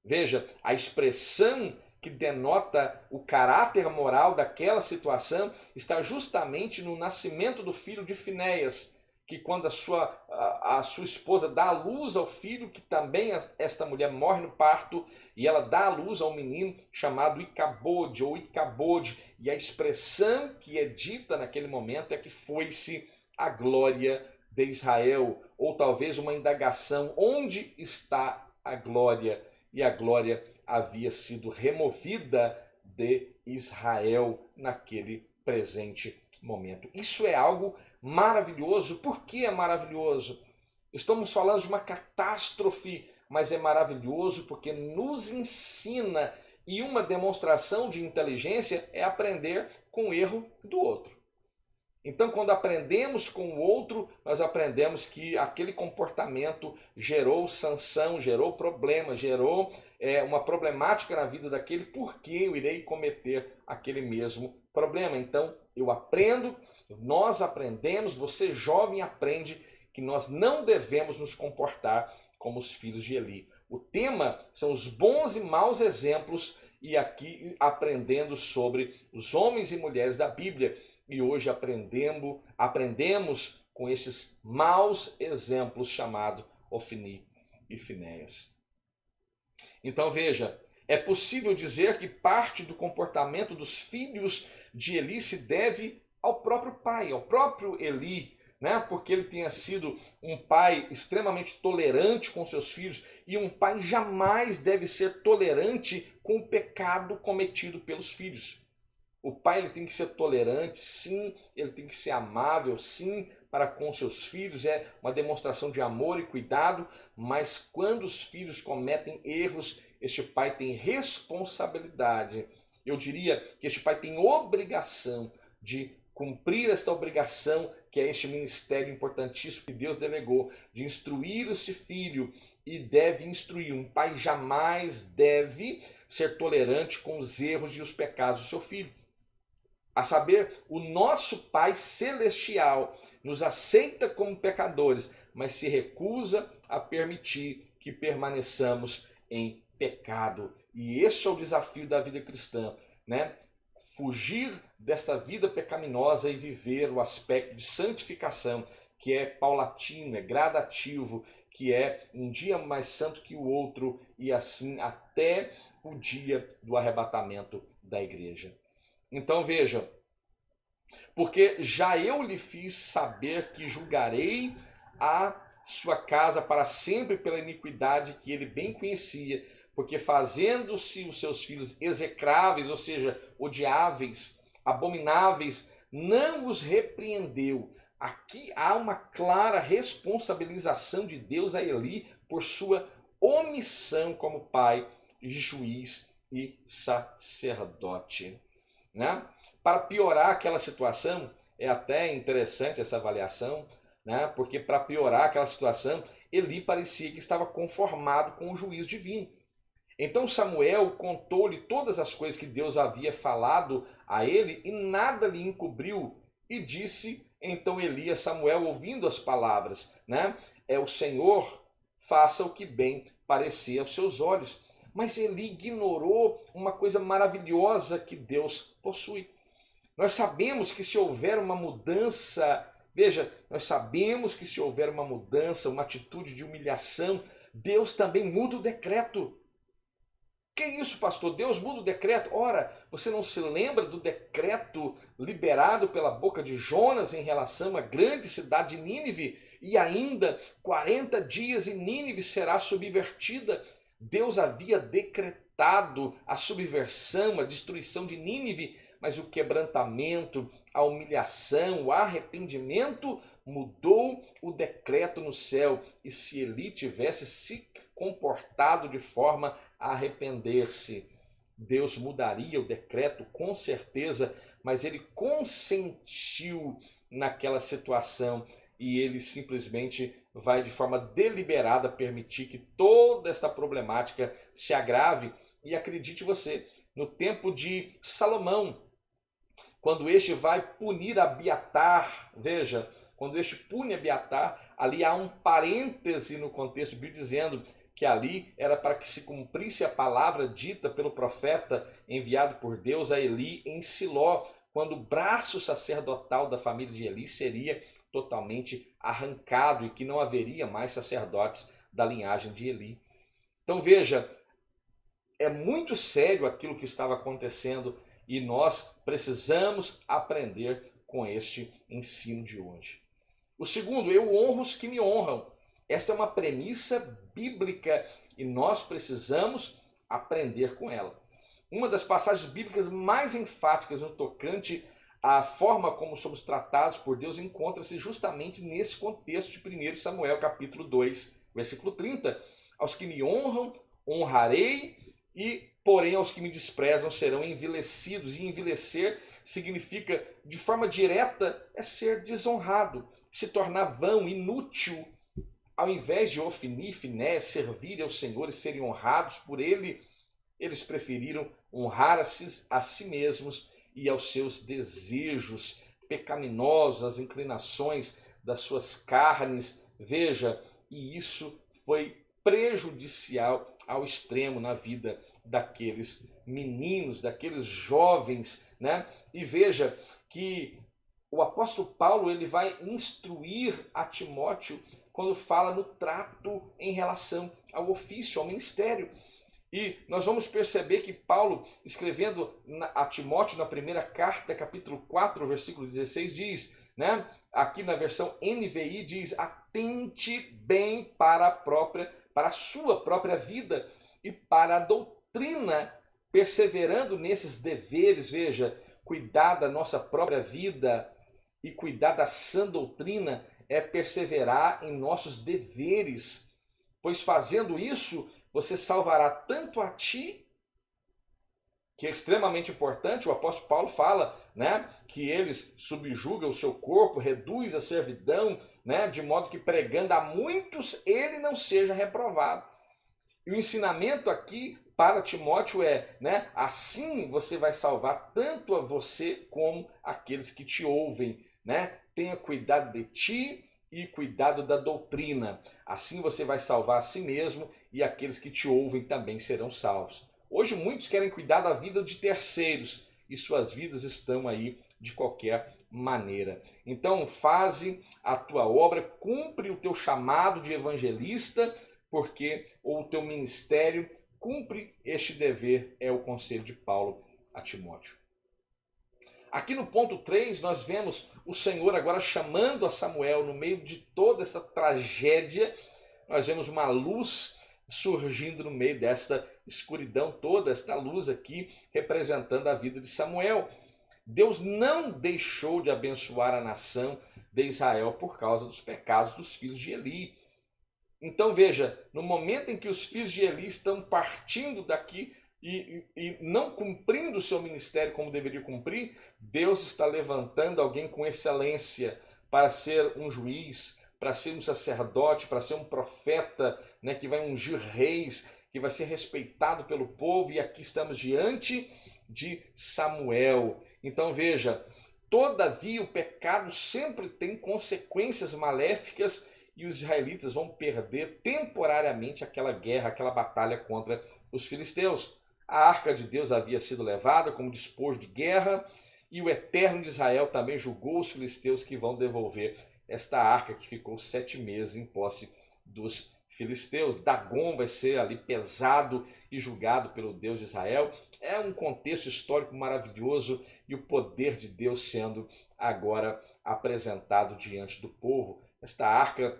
Veja, a expressão que denota o caráter moral daquela situação está justamente no nascimento do filho de Finéias, que quando a sua esposa dá à luz ao filho, que também esta mulher morre no parto, e ela dá à luz a um menino chamado Icabode ou Icabode, e a expressão que é dita naquele momento é que foi-se a glória de Israel, ou talvez uma indagação, onde está a glória? E a glória havia sido removida de Israel naquele presente momento. Isso é algo maravilhoso. Por que é maravilhoso? Estamos falando de uma catástrofe, mas é maravilhoso porque nos ensina, e uma demonstração de inteligência é aprender com o erro do outro. Então, quando aprendemos com o outro, nós aprendemos que aquele comportamento gerou sanção, gerou problema, gerou uma problemática na vida daquele, porque eu irei cometer aquele mesmo problema. Então, eu aprendo, nós aprendemos, você jovem aprende que nós não devemos nos comportar como os filhos de Eli. O tema são os bons e maus exemplos, e aqui aprendendo sobre os homens e mulheres da Bíblia. E hoje aprendemos com esses maus exemplos chamados Ofni e Finéias. Então veja, é possível dizer que parte do comportamento dos filhos de Eli se deve ao próprio pai, ao próprio Eli, né? Porque ele tenha sido um pai extremamente tolerante com seus filhos, e um pai jamais deve ser tolerante com o pecado cometido pelos filhos. O pai ele tem que ser tolerante, sim, ele tem que ser amável, sim, para com seus filhos, é uma demonstração de amor e cuidado, mas quando os filhos cometem erros, este pai tem responsabilidade. Eu diria que este pai tem obrigação de cumprir esta obrigação, que é este ministério importantíssimo que Deus delegou, de instruir este filho, e deve instruir. Um pai jamais deve ser tolerante com os erros e os pecados do seu filho. A saber, o nosso Pai Celestial nos aceita como pecadores, mas se recusa a permitir que permaneçamos em pecado. E este é o desafio da vida cristã, né? Fugir desta vida pecaminosa e viver o aspecto de santificação, que é paulatino, é gradativo, que é um dia mais santo que o outro, e assim até o dia do arrebatamento da igreja. Então veja, porque já eu lhe fiz saber que julgarei a sua casa para sempre pela iniquidade que ele bem conhecia, porque fazendo-se os seus filhos execráveis, ou seja, odiáveis, abomináveis, não os repreendeu. Aqui há uma clara responsabilização de Deus a Eli por sua omissão como pai, juiz e sacerdote. Né? Para piorar aquela situação, é até interessante essa avaliação, né? Porque para piorar aquela situação, Eli parecia que estava conformado com o juízo divino. Então Samuel contou-lhe todas as coisas que Deus havia falado a ele e nada lhe encobriu. E disse então Eli a Samuel, ouvindo as palavras, né? É o Senhor, faça o que bem parecer aos seus olhos. Mas Eli ignorou uma coisa maravilhosa que Deus possui. Nós sabemos que se houver uma mudança, veja, nós sabemos que se houver uma mudança, uma atitude de humilhação, Deus também muda o decreto. Que isso, pastor? Deus muda o decreto? Ora, você não se lembra do decreto liberado pela boca de Jonas em relação à grande cidade de Nínive? E ainda 40 dias e Nínive será subvertida. Deus havia decretado a subversão, a destruição de Nínive, mas o quebrantamento, a humilhação, o arrependimento mudou o decreto no céu. E se Eli tivesse se comportado de forma a arrepender-se, Deus mudaria o decreto com certeza, mas ele consentiu naquela situação e ele simplesmente vai de forma deliberada permitir que toda esta problemática se agrave. E acredite você, no tempo de Salomão, quando este vai punir Abiatar, veja, quando este pune Abiatar, ali há um parêntese no contexto bíblico dizendo que ali era para que se cumprisse a palavra dita pelo profeta enviado por Deus a Eli em Siló, quando o braço sacerdotal da família de Eli seria totalmente arrancado e que não haveria mais sacerdotes da linhagem de Eli. Então veja, é muito sério aquilo que estava acontecendo e nós precisamos aprender com este ensino de hoje. O segundo, eu honro os que me honram. Esta é uma premissa bíblica e nós precisamos aprender com ela. Uma das passagens bíblicas mais enfáticas no tocante à forma como somos tratados por Deus encontra-se justamente nesse contexto de 1 Samuel capítulo 2, versículo 30. Aos que me honram, honrarei, e porém aos que me desprezam serão envelhecidos. E envelhecer significa, de forma direta, é ser desonrado, se tornar vão, inútil. Ao invés de Ofni, Finé, servir ao Senhor e serem honrados por Ele, eles preferiram honrar a si mesmos e aos seus desejos pecaminosos, as inclinações das suas carnes. Veja, e isso foi prejudicial ao extremo na vida daqueles meninos, daqueles jovens, né? E veja que o apóstolo Paulo ele vai instruir a Timóteo quando fala no trato em relação ao ofício, ao ministério. E nós vamos perceber que Paulo, escrevendo a Timóteo na primeira carta, capítulo 4, versículo 16, diz, né? Aqui na versão NVI diz, atente bem para a sua própria vida e para a doutrina, perseverando nesses deveres. Veja, cuidar da nossa própria vida e cuidar da sã doutrina é perseverar em nossos deveres, pois fazendo isso, você salvará tanto a ti, que é extremamente importante. O apóstolo Paulo fala, né, que eles subjugam o seu corpo, reduz a servidão, né, de modo que pregando a muitos ele não seja reprovado. E o ensinamento aqui para Timóteo é, né, assim você vai salvar tanto a você como aqueles que te ouvem, né? Tenha cuidado de ti e cuidado da doutrina. Assim você vai salvar a si mesmo e aqueles que te ouvem também serão salvos. Hoje muitos querem cuidar da vida de terceiros e suas vidas estão aí de qualquer maneira. Então faze a tua obra, cumpre o teu chamado de evangelista, porque o teu ministério cumpre este dever, é o conselho de Paulo a Timóteo. Aqui no ponto 3, nós vemos o Senhor agora chamando a Samuel no meio de toda essa tragédia. Nós vemos uma luz surgindo no meio desta escuridão toda, esta luz aqui representando a vida de Samuel. Deus não deixou de abençoar a nação de Israel por causa dos pecados dos filhos de Eli. Então veja, no momento em que os filhos de Eli estão partindo daqui, e não cumprindo o seu ministério como deveria cumprir, Deus está levantando alguém com excelência para ser um juiz, para ser um sacerdote, para ser um profeta, né, que vai ungir reis, que vai ser respeitado pelo povo. E aqui estamos diante de Samuel. Então veja, todavia o pecado sempre tem consequências maléficas e os israelitas vão perder temporariamente aquela guerra, aquela batalha contra os filisteus. A arca de Deus havia sido levada como despojo de guerra e o Eterno de Israel também julgou os filisteus, que vão devolver esta arca que ficou 7 meses em posse dos filisteus. Dagon vai ser ali pesado e julgado pelo Deus de Israel. É um contexto histórico maravilhoso e o poder de Deus sendo agora apresentado diante do povo. Esta arca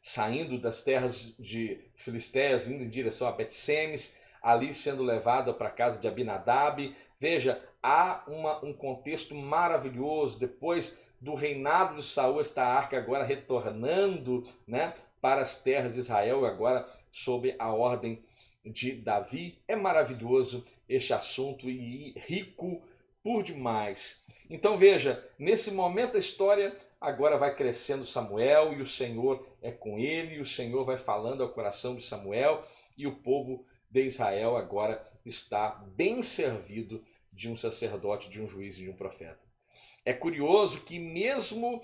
saindo das terras de Filistéias, indo em direção a Bet-Semes, ali sendo levado para a casa de Abinadab. Veja, há um contexto maravilhoso. Depois do reinado de Saul, esta arca agora retornando, né, para as terras de Israel, agora sob a ordem de Davi. É maravilhoso este assunto e rico por demais. Então veja, nesse momento da história, agora vai crescendo Samuel e o Senhor é com ele, e o Senhor vai falando ao coração de Samuel, e o povo de Israel agora está bem servido de um sacerdote, de um juiz e de um profeta. É curioso que mesmo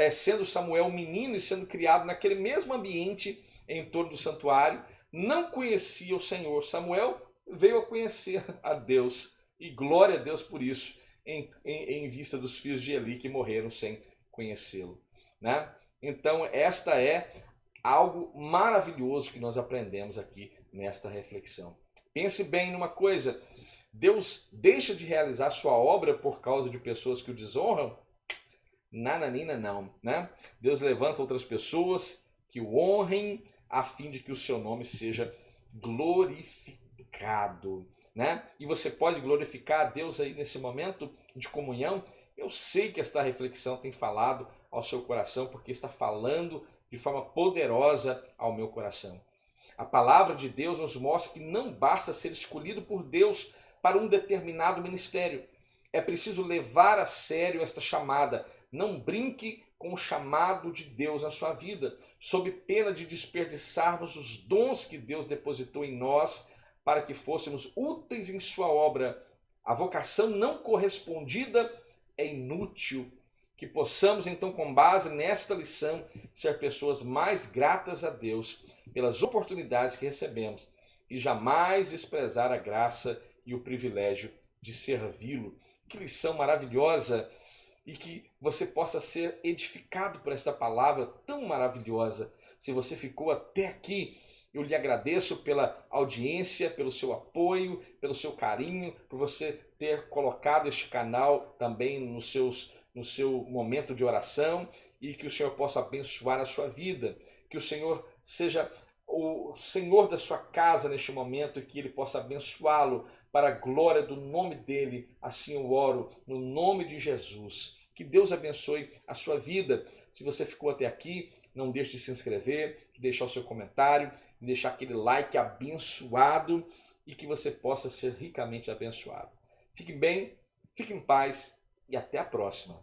sendo Samuel um menino e sendo criado naquele mesmo ambiente em torno do santuário, não conhecia o Senhor. Samuel veio a conhecer a Deus, e glória a Deus por isso, em vista dos filhos de Eli que morreram sem conhecê-lo, né? Então esta é algo maravilhoso que nós aprendemos aqui nesta reflexão. Pense bem numa coisa: Deus deixa de realizar sua obra por causa de pessoas que o desonram? Nananina não, né? Deus levanta outras pessoas que o honrem a fim de que o seu nome seja glorificado, né? E você pode glorificar a Deus aí nesse momento de comunhão. Eu sei que esta reflexão tem falado ao seu coração, porque está falando de forma poderosa ao meu coração. A palavra de Deus nos mostra que não basta ser escolhido por Deus para um determinado ministério. É preciso levar a sério esta chamada. Não brinque com o chamado de Deus na sua vida, sob pena de desperdiçarmos os dons que Deus depositou em nós para que fôssemos úteis em sua obra. A vocação não correspondida é inútil. Que possamos, então, com base nesta lição, ser pessoas mais gratas a Deus pelas oportunidades que recebemos e jamais desprezar a graça e o privilégio de servi-lo. Que lição maravilhosa! E que você possa ser edificado por esta palavra tão maravilhosa. Se você ficou até aqui, eu lhe agradeço pela audiência, pelo seu apoio, pelo seu carinho, por você ter colocado este canal também no seu momento de oração, e que o Senhor possa abençoar a sua vida. Que o Senhor seja o Senhor da sua casa neste momento, e que Ele possa abençoá-lo para a glória do nome dEle. Assim eu oro, no nome de Jesus. Que Deus abençoe a sua vida. Se você ficou até aqui, não deixe de se inscrever, de deixar o seu comentário, de deixar aquele like abençoado, e que você possa ser ricamente abençoado. Fique bem, fique em paz e até a próxima.